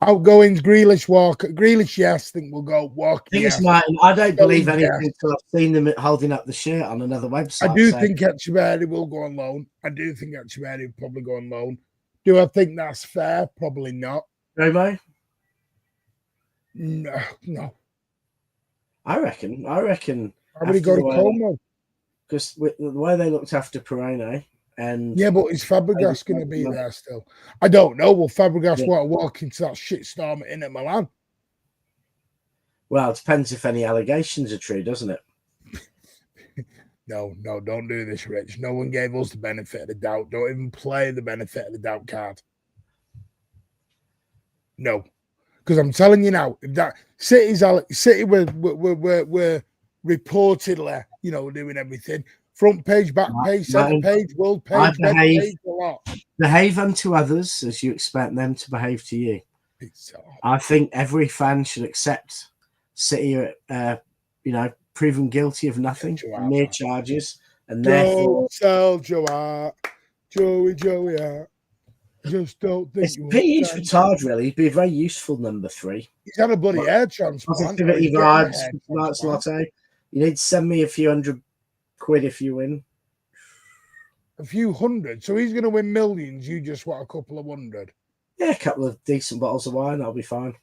Speaker 1: Outgoings, Grealish, Walker. Grealish, yes. Think we'll go. Walker,
Speaker 2: Thing is,
Speaker 1: yes.
Speaker 2: Martin, I don't believe
Speaker 1: Sterling,
Speaker 2: anything
Speaker 1: yes.
Speaker 2: until I've seen them holding up the shirt on another
Speaker 1: I
Speaker 2: website.
Speaker 1: do
Speaker 2: So,
Speaker 1: think Echeverri will go on loan. I do think Echeverri will probably go on loan. Do I think that's fair? Probably not.
Speaker 2: Romo?
Speaker 1: No.
Speaker 2: I reckon.
Speaker 1: How would he
Speaker 2: After
Speaker 1: go
Speaker 2: the
Speaker 1: to
Speaker 2: way,
Speaker 1: Como?
Speaker 2: because the way they looked after Perone, and
Speaker 1: Yeah, but is Fabregas going to be there still? I don't know. Will Fabregas want to walk into that shitstorm at Inter Milan?
Speaker 2: Well, it depends if any allegations are true, doesn't it?
Speaker 1: No, don't do this, Rich. No one gave us the benefit of the doubt. Don't even play the benefit of the doubt card. No, because I'm telling you now, if that City were reportedly, doing everything. Front page, back page, centre page, world page, web page, a lot.
Speaker 2: Behave unto others as you expect them to behave to you. I think every fan should accept City, proven guilty of nothing, mere charges, and therefore
Speaker 1: sell Joey. Just don't think
Speaker 2: it's he's retired. Really, he'd be a very useful number 3.
Speaker 1: He's had a bloody hair transplant.
Speaker 2: Positivity vibes, Mark's Lotto. You need to send me a few £100 if you win.
Speaker 1: A few hundred. So he's going to win millions. You just want a couple of 100.
Speaker 2: Yeah, a couple of decent bottles of wine. I'll be fine.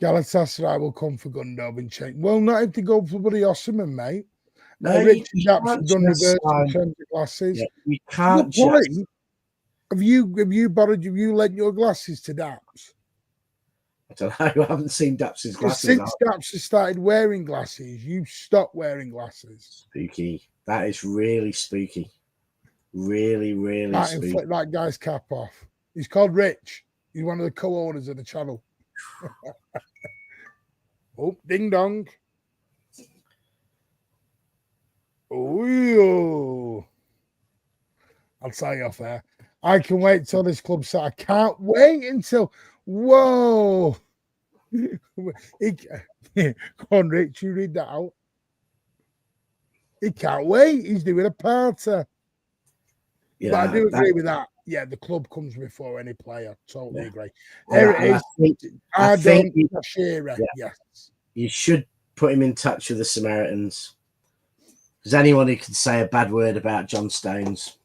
Speaker 1: Galatasaray will come for Gundogan change. Well, not if they go for bloody Osimhen, mate.
Speaker 2: No,
Speaker 1: Richard Daps done reverse in terms of glasses.
Speaker 2: Yeah, you can't just...
Speaker 1: Have you lent your glasses to Daps?
Speaker 2: I don't know. I haven't seen Daps's glasses.
Speaker 1: Since Daps has started wearing glasses, you stopped wearing glasses.
Speaker 2: Spooky. That is really spooky. Really, really spooky.
Speaker 1: Flick that guy's cap off. He's called Rich. He's one of the co-owners of the channel. Oh, ding dong. Oh, I'll tell you off there. I can wait till this club set. I can't wait until. Whoa. Come on, Rich, you read that out. He can't wait. He's doing a party. Yeah, but I do agree with that. Yeah, the club comes before any player. Totally agree. There it is. I think yes.
Speaker 2: You should put him in touch with the Samaritans. Because anyone who can say a bad word about John Stones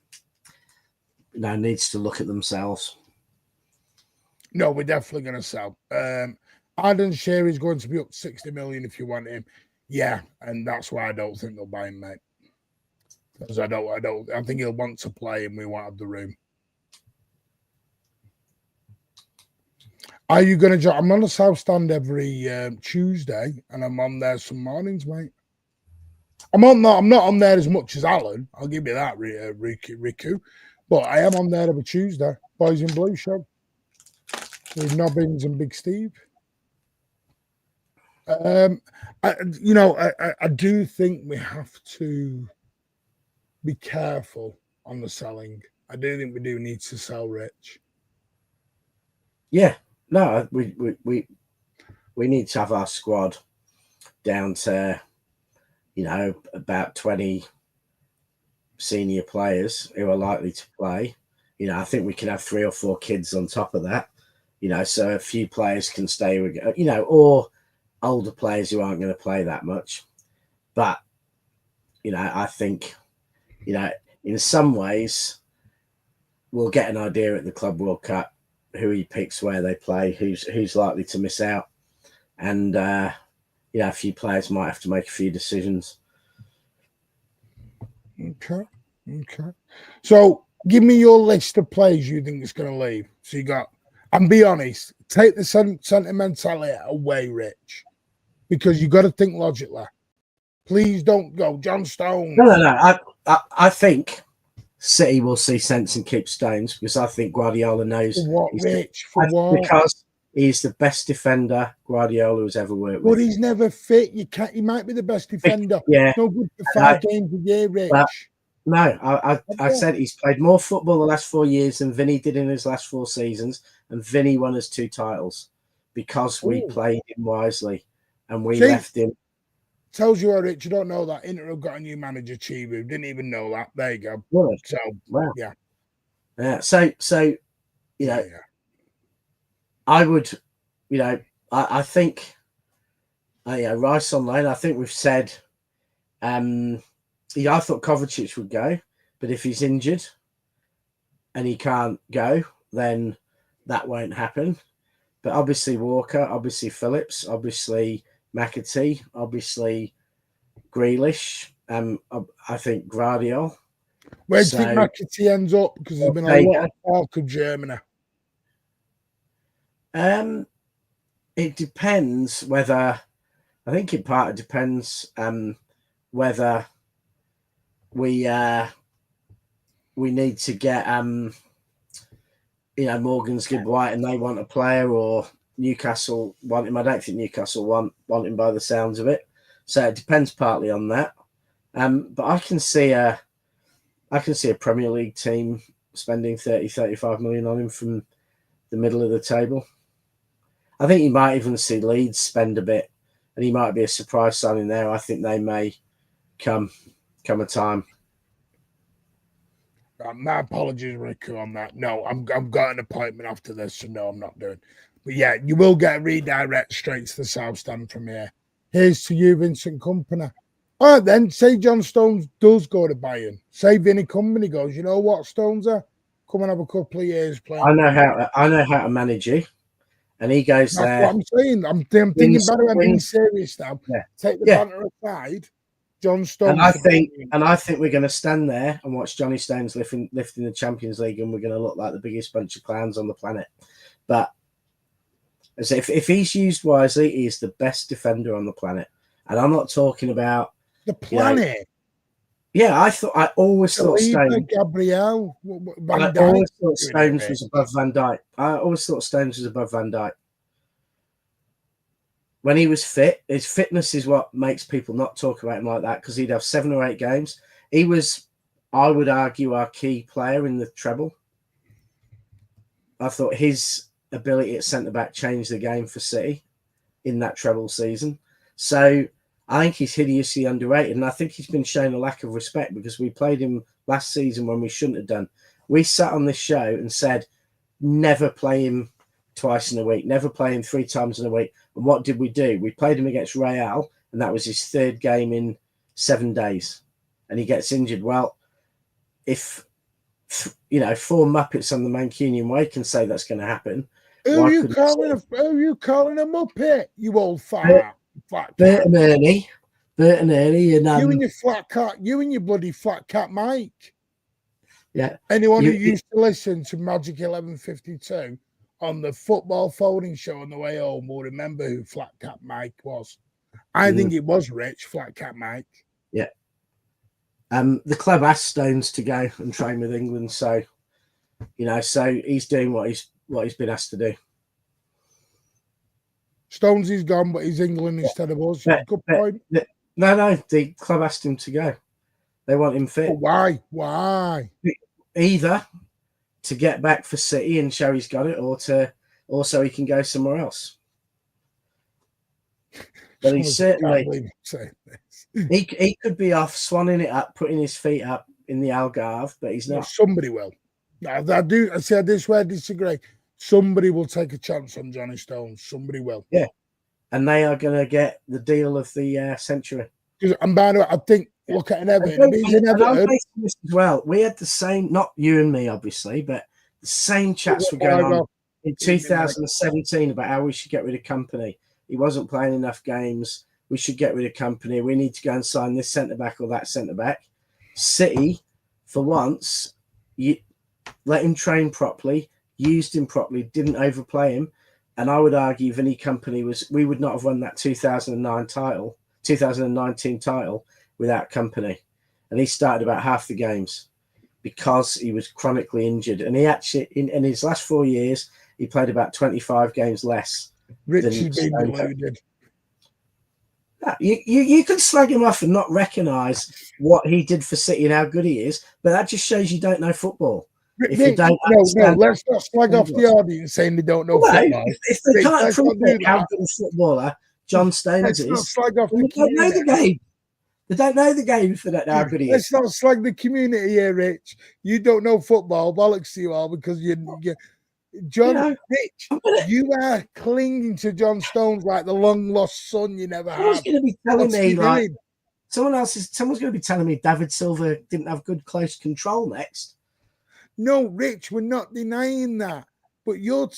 Speaker 2: needs to look at themselves.
Speaker 1: No, we're definitely going to sell. Arden Shearer is going to be up 60 million if you want him. Yeah, and that's why I don't think they'll buy him, mate. Because I think he'll want to play and we won't have the room. Are you going to join? I'm on the South Stand every Tuesday, and I'm on there some mornings, mate. I'm not on there as much as Alan. I'll give you that, Riku. But I am on there every Tuesday. Boys in Blue show with Nobbins and Big Steve. I do think we have to be careful on the selling. I do think we do need to sell Rich.
Speaker 2: Yeah. No, we need to have our squad down to, about 20 senior players who are likely to play. I think we can have 3 or 4 kids on top of that. So a few players can stay with, or older players who aren't going to play that much. But, I think, in some ways, we'll get an idea at the Club World Cup who he picks, where they play, who's likely to miss out. And, a few players might have to make a few decisions.
Speaker 1: Okay. So give me your list of players you think is going to leave. So you got, and be honest, take the sentimentality away, Rich, because you got to think logically. Please don't go John Stones.
Speaker 2: No. I think City will see sense and keep Stones, because I think Guardiola knows because he's the best defender Guardiola has ever worked with.
Speaker 1: But he's never fit. He might be the best defender.
Speaker 2: Yeah,
Speaker 1: no good for 5 games a year, Rich.
Speaker 2: I said he's played more football the last 4 years than Vinny did in his last 4 seasons, and Vinny won us 2 titles because we played him wisely and we left him.
Speaker 1: Tells you, Rich, you don't know that Inter have got a new manager, Chibu. Didn't even know that. There you go.
Speaker 2: Really?
Speaker 1: So,
Speaker 2: wow.
Speaker 1: Yeah.
Speaker 2: So you know,
Speaker 1: Yeah.
Speaker 2: I would, you know, I think, Rice on loan. I think we've said, I thought Kovacic would go, but if he's injured and he can't go, then that won't happen. But obviously Walker, obviously Phillips, obviously McAtee, obviously Grealish. I think Guardiola.
Speaker 1: Where do you think McAtee ends up? Because there's been a lot of talk of Germany.
Speaker 2: It depends whether. I think it part of depends whether we need to get Morgan's Gibb White and they want a player, or Newcastle want him. I don't think Newcastle want him by the sounds of it. So it depends partly on that. But I can see a Premier League team spending 30-35 million on him from the middle of the table. I think you might even see Leeds spend a bit, and he might be a surprise signing there. I think they may come a time.
Speaker 1: My apologies, Riku, on that. No, I've got an appointment after this, so no, I'm not doing. But yeah, you will get a redirect straight to the South Stand from here. Here's to you, Vincent Kompany. All right, then, say John Stones does go to Bayern. Say Vinny Kompany goes, you know what, Stones are? Come and have a couple of years playing.
Speaker 2: I know how to manage you. And he goes
Speaker 1: That's
Speaker 2: there.
Speaker 1: what I'm saying. I'm thinking better than being serious now.
Speaker 2: Yeah.
Speaker 1: Take the banter aside. John Stones.
Speaker 2: And I think we're going to stand there and watch Johnny Stones lifting the Champions League, and we're going to look like the biggest bunch of clowns on the planet. But as if he's used wisely, he's the best defender on the planet. And I'm not talking about
Speaker 1: the planet.
Speaker 2: I always thought Stones.
Speaker 1: Gabriel.
Speaker 2: I always thought Stones was above Van Dijk. I always thought Stones was above Van Dijk. When he was fit, his fitness is what makes people not talk about him like that, because he'd have 7 or 8 games. He was, I would argue, our key player in the treble. I thought his ability at centre-back changed the game for City in that treble season. So I think he's hideously underrated, and I think he's been shown a lack of respect because we played him last season when we shouldn't have done. We sat on this show and said, never play him twice in a week, never play him 3 times in a week. And what did we do? We played him against Real, and that was his 3rd game in 7 days, and he gets injured. Well, if 4 Muppets on the Mancunian way can say that's going to happen,
Speaker 1: who are you calling a Muppet? You old fat
Speaker 2: Bert and Ernie, and
Speaker 1: you and your flat cat, you and your bloody flat cat Mike.
Speaker 2: Yeah.
Speaker 1: Anyone who used to listen to Magic 1152 on the football folding show on the way home will remember who Flat Cat Mike was. I think it was Rich, Flat Cat Mike.
Speaker 2: Yeah. The club asked Stones to go and train with England, so so he's doing what he's been asked to do.
Speaker 1: Stones is gone, but he's England instead of us. Good point.
Speaker 2: No, the club asked him to go. They want him fit.
Speaker 1: But why?
Speaker 2: Either to get back for City and show he's got it, or so he can go somewhere else. But he certainly he could be off swanning it up, putting his feet up in the Algarve, but he's not.
Speaker 1: Somebody will. I said this where I disagree. Somebody will take a chance on Johnny Stones. Somebody will.
Speaker 2: Yeah. And they are going to get the deal of the century.
Speaker 1: And by the way, I think, look at an Everton.
Speaker 2: As well, we had the same, not you and me, obviously, but the same chats were going on in 2017 about how we should get rid of Kompany. He wasn't playing enough games. We should get rid of Kompany. We need to go and sign this centre-back or that centre-back. City, for once, let him train properly, used him properly, didn't overplay him. And I would argue Vinny Kompany we would not have won that 2019 title without Kompany. And he started about half the games because he was chronically injured. And he actually, in his last 4 years, he played about 25 games less.
Speaker 1: Rich has been deluded.
Speaker 2: You can slag him off and not recognise what he did for City and how good he is, but that just shows you don't know football. If you don't
Speaker 1: let's not slag off the audience saying they don't know football.
Speaker 2: If they can't prove how good a footballer John Stones is,
Speaker 1: slag off
Speaker 2: they don't know the game. They don't know the game if they don't know how good he is.
Speaker 1: Let's not slag the community here, Rich. You don't know football, bollocks to you all, because John,
Speaker 2: know,
Speaker 1: Rich, you are clinging to John Stones like the long lost son you never
Speaker 2: someone's
Speaker 1: had.
Speaker 2: going to be telling
Speaker 1: What's
Speaker 2: me
Speaker 1: he
Speaker 2: like
Speaker 1: doing?
Speaker 2: someone's going to be telling me David Silva didn't have good close control next.
Speaker 1: No, Rich, we're not denying that. But you're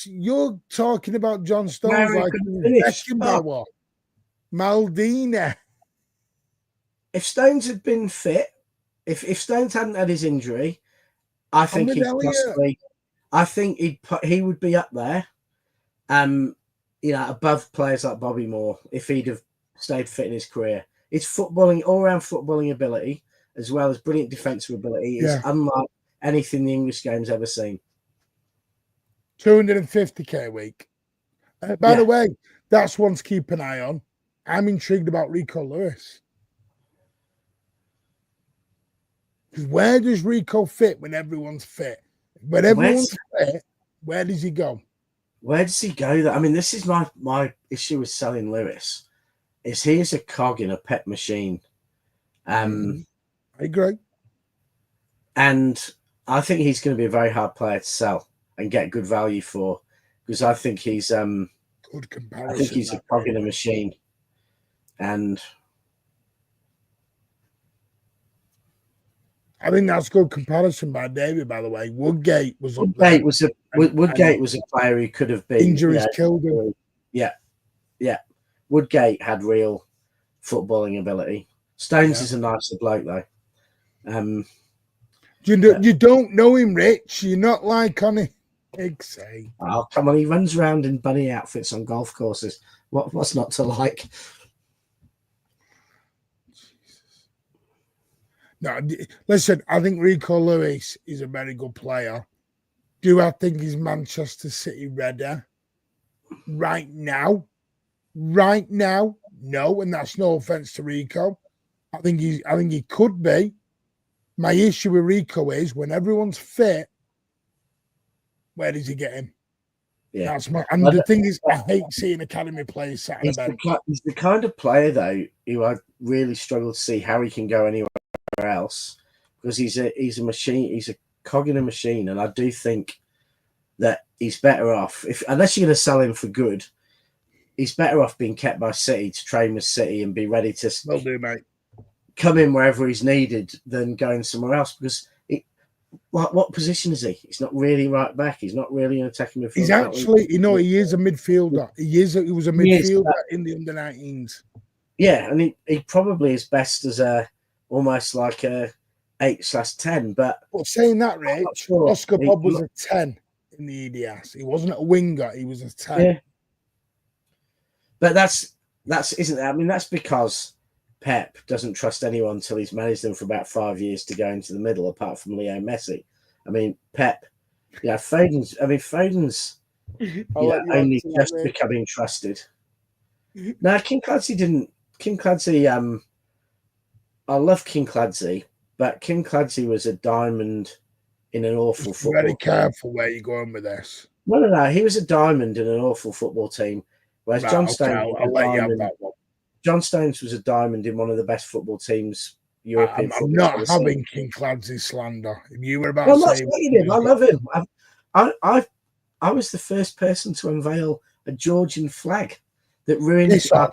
Speaker 1: talking about John Stones
Speaker 2: Where he
Speaker 1: like he
Speaker 2: couldn't
Speaker 1: was
Speaker 2: finish. Oh,
Speaker 1: Beckenbauer, Maldini.
Speaker 2: if Stones had been fit, if Stones hadn't had his injury, I
Speaker 1: I'm
Speaker 2: think
Speaker 1: with
Speaker 2: he'd
Speaker 1: Elliot.
Speaker 2: possibly. I think he would be up there, above players like Bobby Moore if he'd have stayed fit in his career. His footballing, all-round footballing ability, as well as brilliant defensive ability, is unlike anything the English game's ever seen.
Speaker 1: 250k a week. By the way, that's one to keep an eye on. I'm intrigued about Rico Lewis. Because where does Rico fit when everyone's fit? When everyone's fit, where does he go?
Speaker 2: Where does he go? I mean, this is my issue with selling Lewis. Is he is a cog in a pet machine.
Speaker 1: I agree.
Speaker 2: And I think he's going to be a very hard player to sell and get good value for, because I think he's
Speaker 1: good comparison.
Speaker 2: I think he's a cog in a machine. And
Speaker 1: I think that's good comparison by David, by the way. Woodgate was
Speaker 2: Woodgate was a player who could have been
Speaker 1: injuries killed him.
Speaker 2: Yeah. Woodgate had real footballing ability. Stones is a nicer bloke though.
Speaker 1: You don't know him, Rich. You're not like on it.
Speaker 2: Oh, come on, he runs around in bunny outfits on golf courses. What's not to like?
Speaker 1: No, listen, I think Rico Lewis is a very good player. Do I think he's Manchester City ready? Right now? No, and that's no offense to Rico. I think he could be. My issue with Rico is when everyone's fit, where does he get him?
Speaker 2: Yeah,
Speaker 1: the thing is, I hate seeing academy players sat on a bench.
Speaker 2: He's the kind of player though who I really struggle to see how he can go anywhere else, because he's a machine. He's a cog in a machine, and I do think that he's better off unless you're going to sell him for good. He's better off being kept by City to train with City and be ready to come in wherever he's needed than going somewhere else, because what position is he? He's not really right back. He's not really an attacking midfielder.
Speaker 1: He's actually, he is a midfielder. He was a midfielder in the under-19s.
Speaker 2: Yeah, and he probably is best as almost like a 8/10. But
Speaker 1: saying that, Rich, Oscar Bob was a 10 in the EDS. He wasn't a winger. He was a 10.
Speaker 2: Yeah. But that's isn't it? I mean, that's because Pep doesn't trust anyone until he's managed them for about 5 years to go into the middle, apart from Leo Messi. I mean, Pep, Foden's only just becoming trusted. No, King Clancy, I love King Clancy, but King Clancy was a diamond in an awful football
Speaker 1: team. Careful where you're going with this.
Speaker 2: No. He was a diamond in an awful football team, whereas John Stones
Speaker 1: I'll let you have that one.
Speaker 2: John Stones was a diamond in one of the best football teams European
Speaker 1: I'm not having King Clancy slander. If you were about
Speaker 2: to say him, I love him. I was the first person to unveil a Georgian flag that ruined our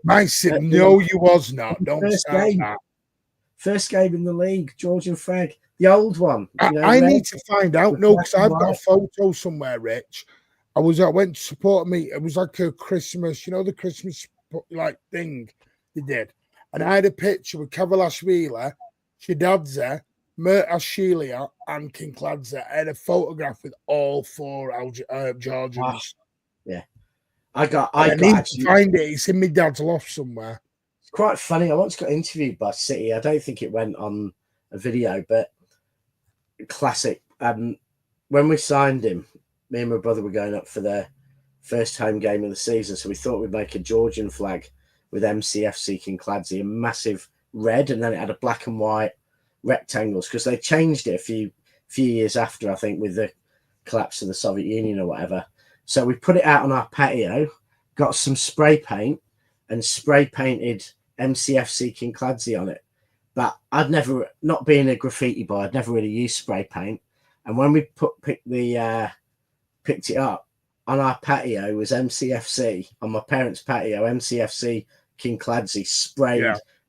Speaker 2: patio.
Speaker 1: No, you was not. Don't start that.
Speaker 2: First game in the league, Georgian flag, the old one.
Speaker 1: I need to find out. No, because I've got a photo somewhere, Rich. I went to support me. It was like a Christmas, the Christmas thing they did. And I had a picture with Kavalashvili, Shidadze, Mert and King Clancy. I had a photograph with all four Georgians.
Speaker 2: Wow. Yeah. I
Speaker 1: need to find it. It's in my dad's loft somewhere.
Speaker 2: It's quite funny. I once got interviewed by City. I don't think it went on a video, but classic. When we signed him, me and my brother were going up for their first home game of the season, so we thought we'd make a Georgian flag with MCFC King Clancy, a massive red, and then it had a black and white rectangles, because they changed it a few years after, I think, with the collapse of the Soviet Union or whatever. So we put it out on our patio, got some spray paint, and spray painted MCFC King Clancy on it. But I'd never, not being a graffiti boy, I'd never really used spray paint. And when we picked picked it up. On our patio was MCFC, on my parents' patio, MCFC Kincladze sprayed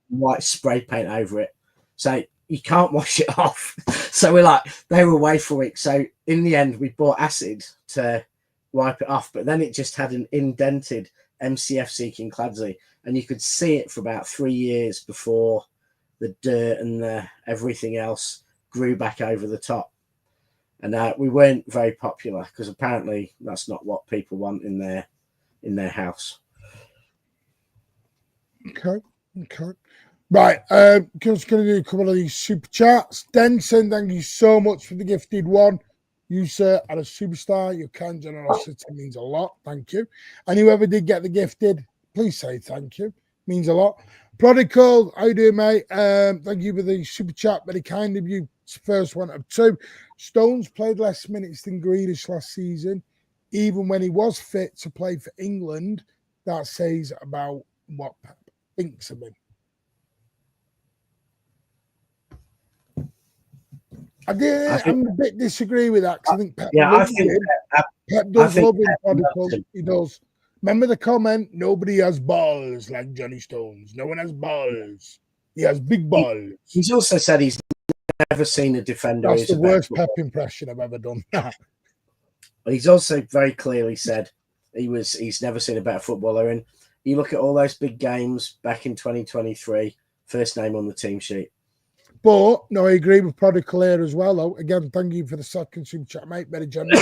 Speaker 2: white spray paint over it. So you can't wash it off. So we're like, they were away for a week. So in the end, we bought acid to wipe it off. But then it just had an indented MCFC Kincladze. And you could see it for about 3 years before the dirt and everything else grew back over the top. And we weren't very popular because apparently that's not what people want in their house.
Speaker 1: Okay. Right. Just going to do a couple of these super chats. Denson, thank you so much for the gifted one. You, sir, are a superstar. Your kind generosity means a lot. Thank you. And whoever did get the gifted, please say thank you. Means a lot. Prodigal, how you doing, mate? Thank you for the super chat. Very kind of you. It's the first one of 2. Stones played less minutes than Grealish last season, even when he was fit to play for England. That says about what Pep thinks of him. I'm a bit disagree with that because I think Pep loves him. Pep does love him, Prodigal. He does. Remember the comment, nobody has balls like Johnny Stones. No one has balls. He has big balls.
Speaker 2: He's also said he's never seen a defender.
Speaker 1: That's the worst Pep impression I've ever done.
Speaker 2: But he's also very clearly said he's never seen a better footballer. And you look at all those big games back in 2023, first name on the team sheet.
Speaker 1: But no, I agree with Prodigal here as well, though. Again, thank you for the second super chat, mate. Very generous.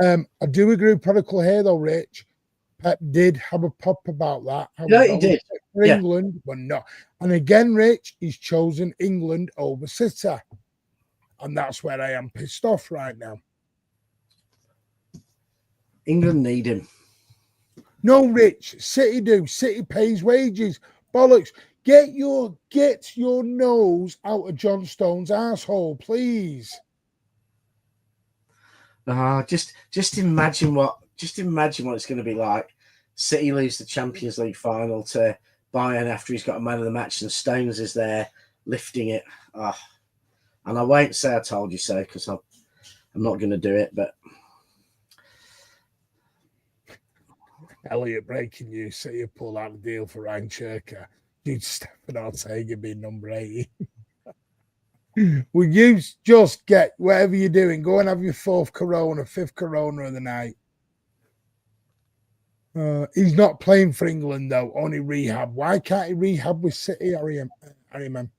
Speaker 1: I do agree with Prodigal here, though, Rich. Pep did have a pop about that.
Speaker 2: No, he did.
Speaker 1: For England, but not. And again, Rich, he's chosen England over City. And that's where I am pissed off right now.
Speaker 2: England need him.
Speaker 1: No, Rich. City do. City pays wages. Bollocks. Get your nose out of John Stone's asshole, please.
Speaker 2: Just imagine what it's going to be like. City lose the Champions League final to Bayern after he's got a man of the match and Stones is there lifting it. And I won't say I told you so because I'm not going to do it. But
Speaker 1: Elliot, breaking news: City pull out the deal for Ryan Cherka due to Stefan Ortega being number 80. Will you just get whatever you're doing? Go and have your 5th Corona of the night. He's not playing for England, though, only rehab. Why can't he rehab with City, Harryman?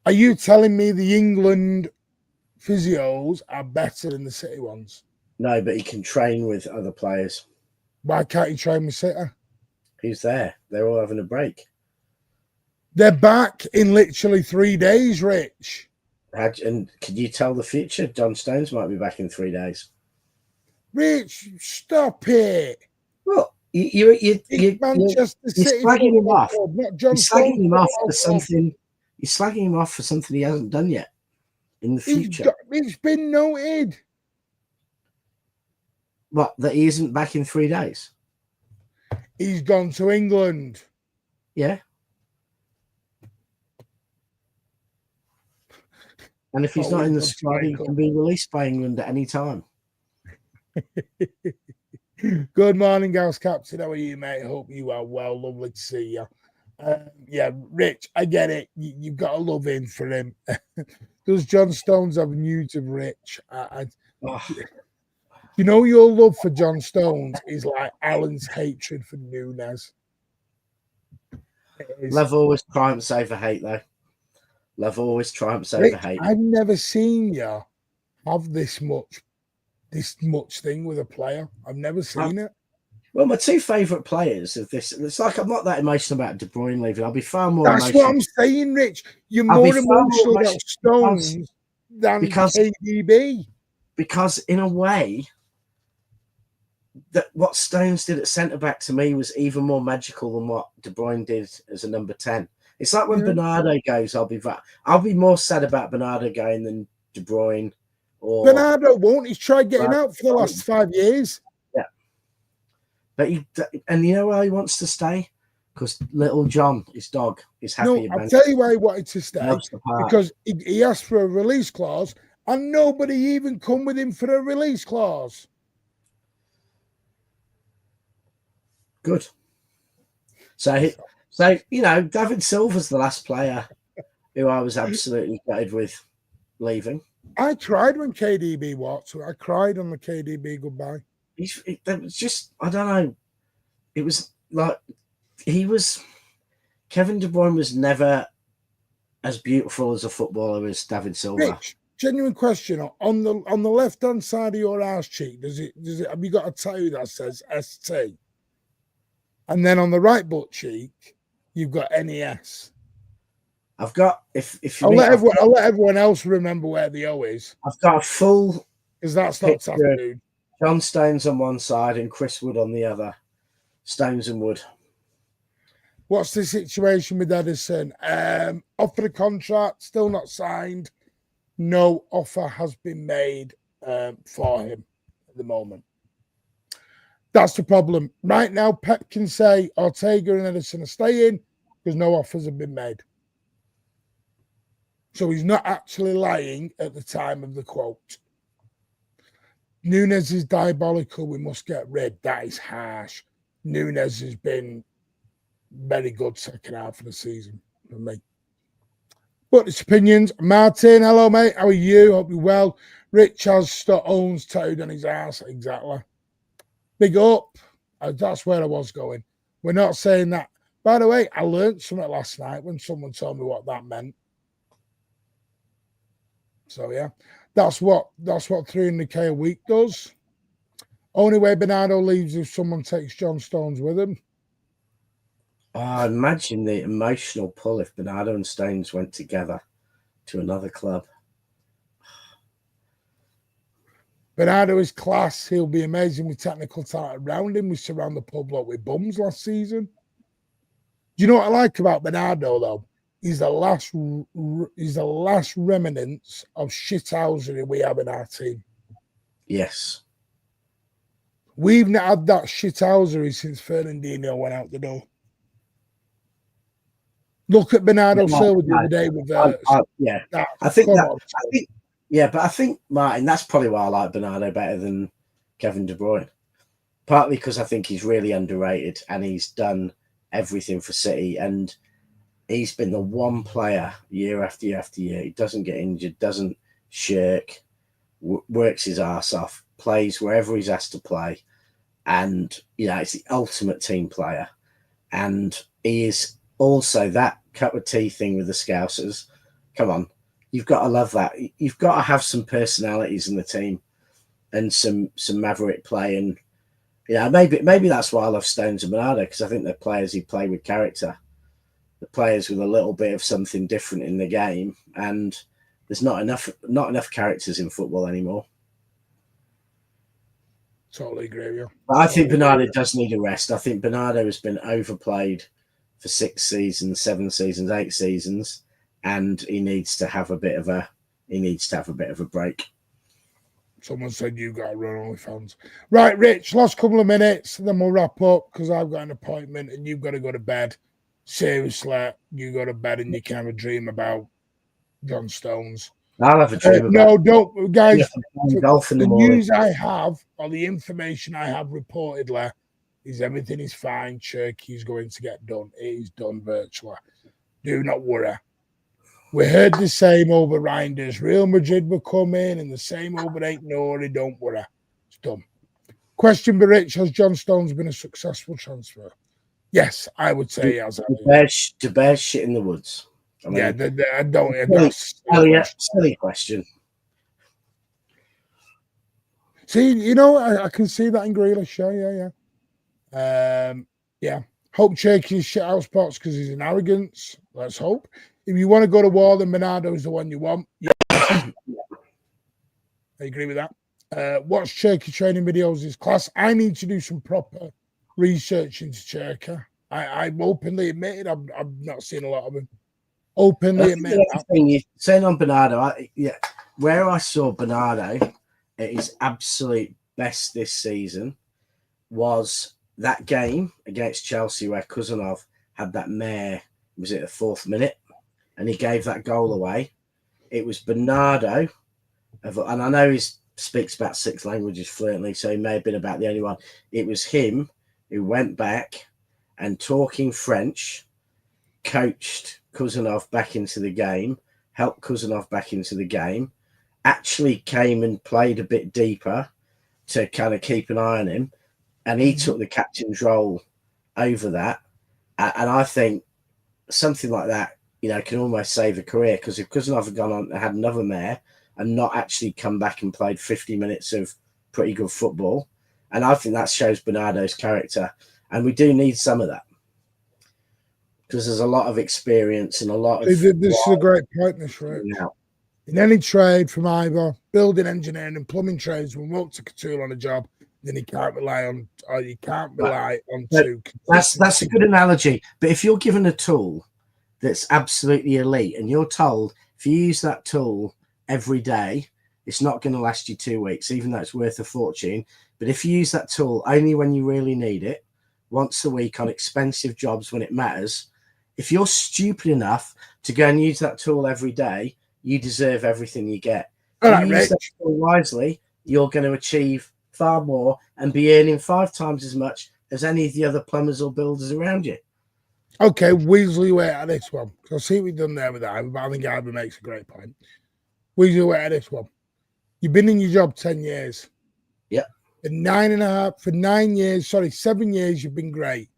Speaker 1: Are you telling me the England physios are better than the City ones?
Speaker 2: No, but he can train with other players.
Speaker 1: Why can't he train with City?
Speaker 2: He's there. They're all having a break.
Speaker 1: They're back in literally 3 days, Rich.
Speaker 2: And can you tell the future? John Stones might be back in 3 days.
Speaker 1: Rich, stop it.
Speaker 2: Well, you're
Speaker 1: Manchester City.
Speaker 2: Slagging him off.
Speaker 1: You're slagging
Speaker 2: him off for something he hasn't done yet in the future.
Speaker 1: It's been noted.
Speaker 2: What, that he isn't back in 3 days?
Speaker 1: He's gone to England.
Speaker 2: Yeah. And if he's not in the squad, he can be released by England at any time.
Speaker 1: Good morning, Gals Captain. How are you, mate? Hope you are well. Lovely to see you. Yeah, Rich, I get it. You've got to love in for him. Does John Stones have news of Rich? You know, your love for John Stones is like Alan's hatred for Nunes.
Speaker 2: Love always triumphs over hate, though. Love always triumphs over hate.
Speaker 1: I've never seen you have this much thing with a player. I've never seen it.
Speaker 2: Well, my 2 favourite players of this, it's like I'm not that emotional about De Bruyne leaving. I'll be far more
Speaker 1: emotional. That's what I'm saying, Rich. You're more emotional about Stones than KDB.
Speaker 2: Because in a way, that what Stones did at centre-back to me was even more magical than what De Bruyne did as a number 10. It's like when Bernardo goes, I'll be more sad about Bernardo going than De Bruyne. Or
Speaker 1: Bernardo won't. He's tried getting out for the last 5 years.
Speaker 2: Yeah. But you know why he wants to stay? Because little John, his dog, is happy about it.
Speaker 1: I'll tell you why he wanted to stay. Because he asked for a release clause and nobody even come with him for a release clause.
Speaker 2: Good. So you know, David Silva's the last player who I was absolutely gutted with leaving.
Speaker 1: I cried when KDB walked. I cried on the KDB goodbye.
Speaker 2: That was just, I don't know. It was like Kevin De Bruyne was never as beautiful as a footballer as David Silva.
Speaker 1: Rich, genuine question. On the left hand side of your arse cheek, does it have you got a tattoo that says ST? And then on the right butt cheek, you've got NES.
Speaker 2: I've got
Speaker 1: I'll let everyone else remember where the O is.
Speaker 2: I've got a full,
Speaker 1: because that's not tattooed.
Speaker 2: John Stones on one side and Chris Wood on the other. Stones and Wood.
Speaker 1: What's the situation with Edison? Offered a contract, still not signed. No offer has been made for him at the moment. That's the problem. Right now, Pep can say Ortega and Edison are staying because no offers have been made. So he's not actually lying at the time of the quote. Nunes is diabolical. We must get rid. That is harsh. Nunes has been very good second half of the season for me. But it's opinions. Martin, hello, mate. How are you? Hope you're well. Rich has owns tattooed on his ass. Exactly. Big up. That's where I was going. We're not saying that. By the way, I learned something last night when someone told me what that meant. So yeah, that's what 300k a week does. Only way Bernardo leaves if someone takes John Stones with him.
Speaker 2: Oh, imagine the emotional pull if Bernardo and Stones went together to another club.
Speaker 1: Bernardo is class. He'll be amazing with technical talent around him. We surround the pub lot with bums last season. Do you know what I like about Bernardo though? He's the last remnants of shithousery we have in our team.
Speaker 2: Yes.
Speaker 1: We've not had that shithousery since Fernandinho went out the door. Look at Bernardo Silva the other day with
Speaker 2: but I think Martin, that's probably why I like Bernardo better than Kevin De Bruyne. Partly because I think he's really underrated and he's done everything for City and he's been the one player year after year after year. He doesn't get injured, doesn't shirk, works his ass off, plays wherever he's asked to play. And, you know, it's the ultimate team player. And he is also that cup of tea thing with the Scousers. Come on, you've got to love that. You've got to have some personalities in the team and some maverick play. And, you know, maybe that's why I love Stones and Bernardo, because I think they're players who play with character. The players with a little bit of something different in the game, and there's not enough characters in football anymore.
Speaker 1: Totally agree with you.
Speaker 2: But I think Bernardo does need a rest. I think Bernardo has been overplayed for 6 seasons, 7 seasons, 8 seasons, and he needs to have a bit of a break.
Speaker 1: Someone said you got to run OnlyFans. Right, Rich, last couple of minutes, then we'll wrap up because I've got an appointment and you've got to go to bed. Seriously, you go to bed and you can have a dream about John Stones.
Speaker 2: I'll have a dream about
Speaker 1: no, don't, guys.
Speaker 2: Golf in the
Speaker 1: news I have, or the information I have reportedly, is everything is fine. Cherky's going to get done. It is done virtually. Do not worry. We heard the same over Reinders. Real Madrid will come in, and the same over Nori. Don't worry. It's done. Question for Rich: has John Stones been a successful transfer? Yes, I would say he has.
Speaker 2: To bear shit in the woods. I mean,
Speaker 1: I don't.
Speaker 2: Silly question.
Speaker 1: See, you know, I can see that in Grealish. Yeah. Hope Cherky's shit out spots because he's an arrogance. Let's hope. If you want to go to war, then Bernardo is the one you want. Yeah. I agree with that. Watch Cherky training videos is class. I need to do some proper research into Cherky. I'm openly admitted I've not seen a lot of him. Openly admit that.
Speaker 2: Thing you're saying on Bernardo, where I saw Bernardo at his absolute best this season was that game against Chelsea where Kuzanov had that mare, was it the 4th minute? And he gave that goal away. It was Bernardo and I know he speaks about 6 languages fluently, so he may have been about the only one. It was him who went back and, talking French, coached Kuzanov back into the game, helped Kuzanov back into the game, actually came and played a bit deeper to kind of keep an eye on him, and he took the captain's role over that. And I think something like that, you know, can almost save a career, because if Kuzanov had gone on and had another mare and not actually come back and played 50 minutes of pretty good football, and I think that shows Bernardo's character, and we do need some of that, because there's a lot of experience and a lot of...
Speaker 1: This is a great point, this, right? In any trade, from either building, engineering and plumbing trades, when won't take a tool on a job, then you can't rely on two.
Speaker 2: That's a good analogy. But if you're given a tool that's absolutely elite, and you're told if you use that tool every day, it's not going to last you 2 weeks, even though it's worth a fortune. But if you use that tool only when you really need it, once a week on expensive jobs when it matters, if you're stupid enough to go and use that tool every day, you deserve everything you get. If you use that tool wisely, you're going to achieve far more and be earning 5 times as much as any of the other plumbers or builders around you.
Speaker 1: Okay, Weasley, wait at this one. I see what we've done there with Ivor, but I think Ivor makes a great point. Weasley, wait at this one. You've been in your job 10 years.
Speaker 2: Yeah.
Speaker 1: For 7 years, you've been great.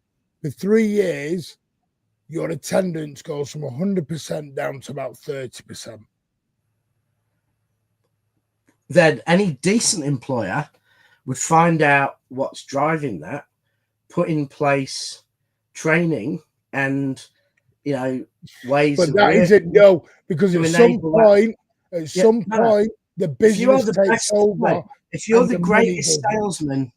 Speaker 1: For 3 years, your attendance goes from 100% down to about 30%.
Speaker 2: Then any decent employer would find out what's driving that, put in place training and, you know, ways.
Speaker 1: But that isn't because at some point, the business takes over.
Speaker 2: If you're the greatest salesman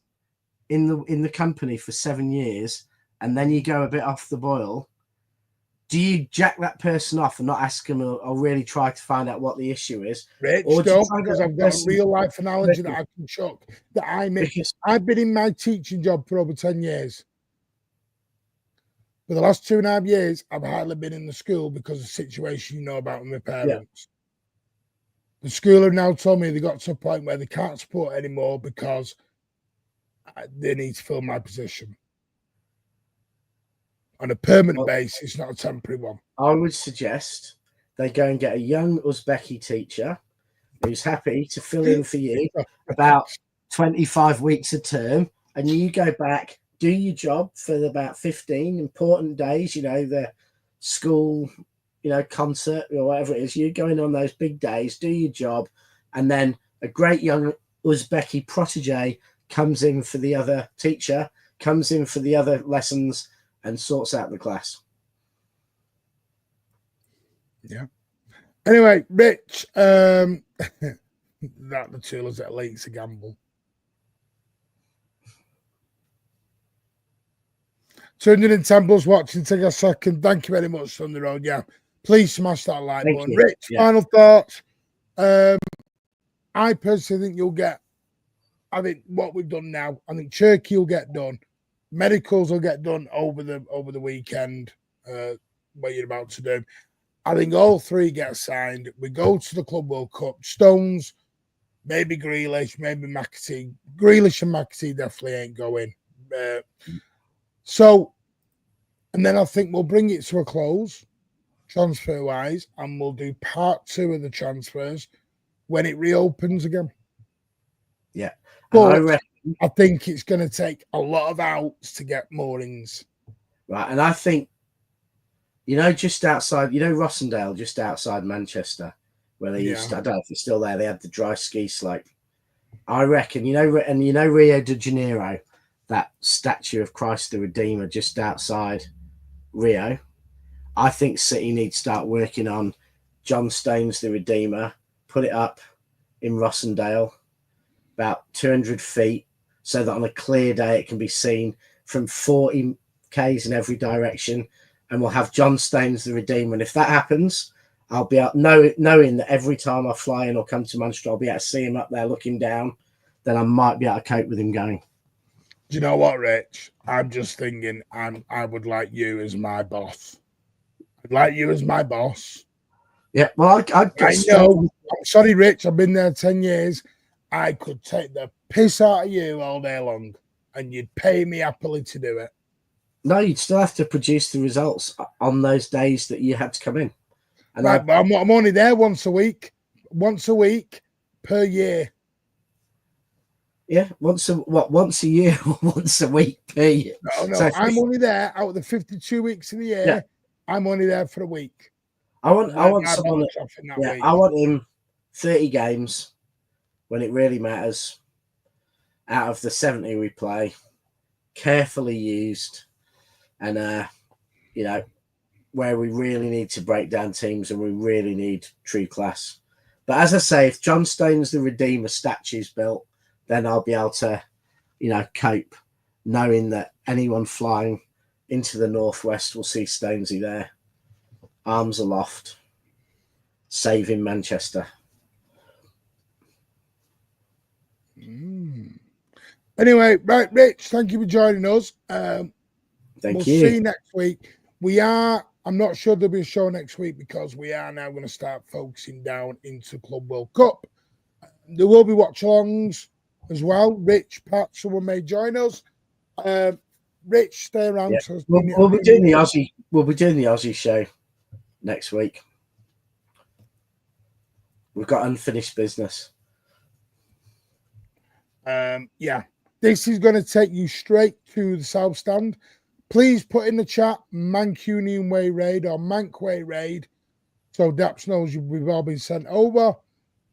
Speaker 2: in the company for 7 years, and then you go a bit off the boil, do you jack that person off and not ask them or really try to find out what the issue is?
Speaker 1: Rich, because I've got a real life analogy that I can chuck that I make. I've been in my teaching job for over 10 years. For the last 2.5 years, I've hardly been in the school because of the situation you know about with my parents. Yeah. The school have now told me they got to a point where they can't support anymore because they need to fill my position. On a permanent basis, not a temporary one.
Speaker 2: I would suggest they go and get a young Uzbeki teacher who's happy to fill in for you about 25 weeks a term, and you go back, do your job for about 15 important days, you know, the school, you know, concert or whatever it is. You go in on those big days, do your job, and then a great young Uzbeki protege comes in for the other teacher, comes in for the other lessons, and sorts out the class.
Speaker 1: Yeah. Anyway, Rich, that the tool is at least a gamble. 210 plus watching. Take a second. Thank you very much on the road. Yeah. Please smash that like button. Rich, final thoughts. I personally think you'll get, I think what we've done now, I think Turkey will get done. Medicals will get done over the weekend, what you're about to do. I think all 3 get signed. We go to the Club World Cup. Stones, maybe Grealish, maybe McAtee. Grealish and McAtee definitely ain't going. And then I think we'll bring it to a close, transfer-wise, and we'll do part 2 of the transfers when it reopens again.
Speaker 2: Yeah.
Speaker 1: But I think it's going to take a lot of outs to get moorings.
Speaker 2: Right, and I think, you know, just outside, you know, Rossendale, just outside Manchester, where they used to, I don't know if it's still there, they had the dry ski slope. I reckon, you know, and you know Rio de Janeiro, that statue of Christ the Redeemer just outside Rio, I think City need to start working on John Stones the Redeemer, put it up in Rossendale, about 200 feet, so that on a clear day it can be seen from 40 k's in every direction, and we'll have John Stones the Redeemer. And if that happens, I'll be out knowing that every time I fly in or come to Manchester, I'll be able to see him up there looking down. Then I might be able to cope with him going.
Speaker 1: Do you know what, Rich? I'm just thinking I would like you as my boss. I'd like you as my boss.
Speaker 2: Yeah, well, I
Speaker 1: I know. I'm sorry, Rich. I've been there 10 years. I could take the piss out of you all day long, and you'd pay me happily to do it.
Speaker 2: No, you'd still have to produce the results on those days that you had to come in. And
Speaker 1: right, but I'm only there once a week per year.
Speaker 2: Yeah, once a year or once a week per year.
Speaker 1: No, so I'm only there out of the 52 weeks of the year. Yeah. I'm only there for a week.
Speaker 2: I want someone. Yeah, week. I want him 30 games when it really matters. Out of the 70 we play, carefully used, and you know, where we really need to break down teams and we really need true class. But as I say, if John Stone's the Redeemer statue's built, then I'll be able to, cope, knowing that anyone flying into the northwest will see Stonesy there, arms aloft, saving Manchester.
Speaker 1: Anyway, right, Rich, thank you for joining us.
Speaker 2: Thank
Speaker 1: you.
Speaker 2: We'll
Speaker 1: see you next week. I'm not sure there'll be a show next week because we are now going to start focusing down into Club World Cup. There will be watch-alongs as well. Rich, Pat, someone may join us. Rich, stay around.
Speaker 2: Yeah. So we'll be doing the Aussie. We'll be doing the Aussie show next week. We've got unfinished business.
Speaker 1: Yeah, this is going to take you straight to the South Stand. Please put in the chat Mancunian Way Raid or Manc Way Raid, so Daps knows we've all been sent over.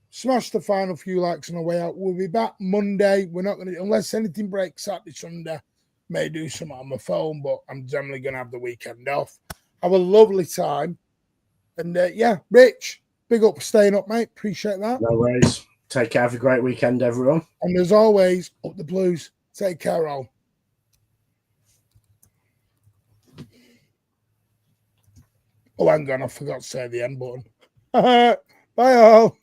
Speaker 1: Smash the final few likes on the way out. We'll be back Monday. We're not going to, unless anything breaks Saturday, Sunday, may do something on my phone, but I'm generally going to have the weekend off. Have a lovely time. And yeah, Rich, big up for staying up, mate. Appreciate that.
Speaker 2: No worries. Take care. Have a great weekend, everyone.
Speaker 1: And as always, up the Blues. Take care, all. Oh, hang on. I forgot to say the end button. Bye, all.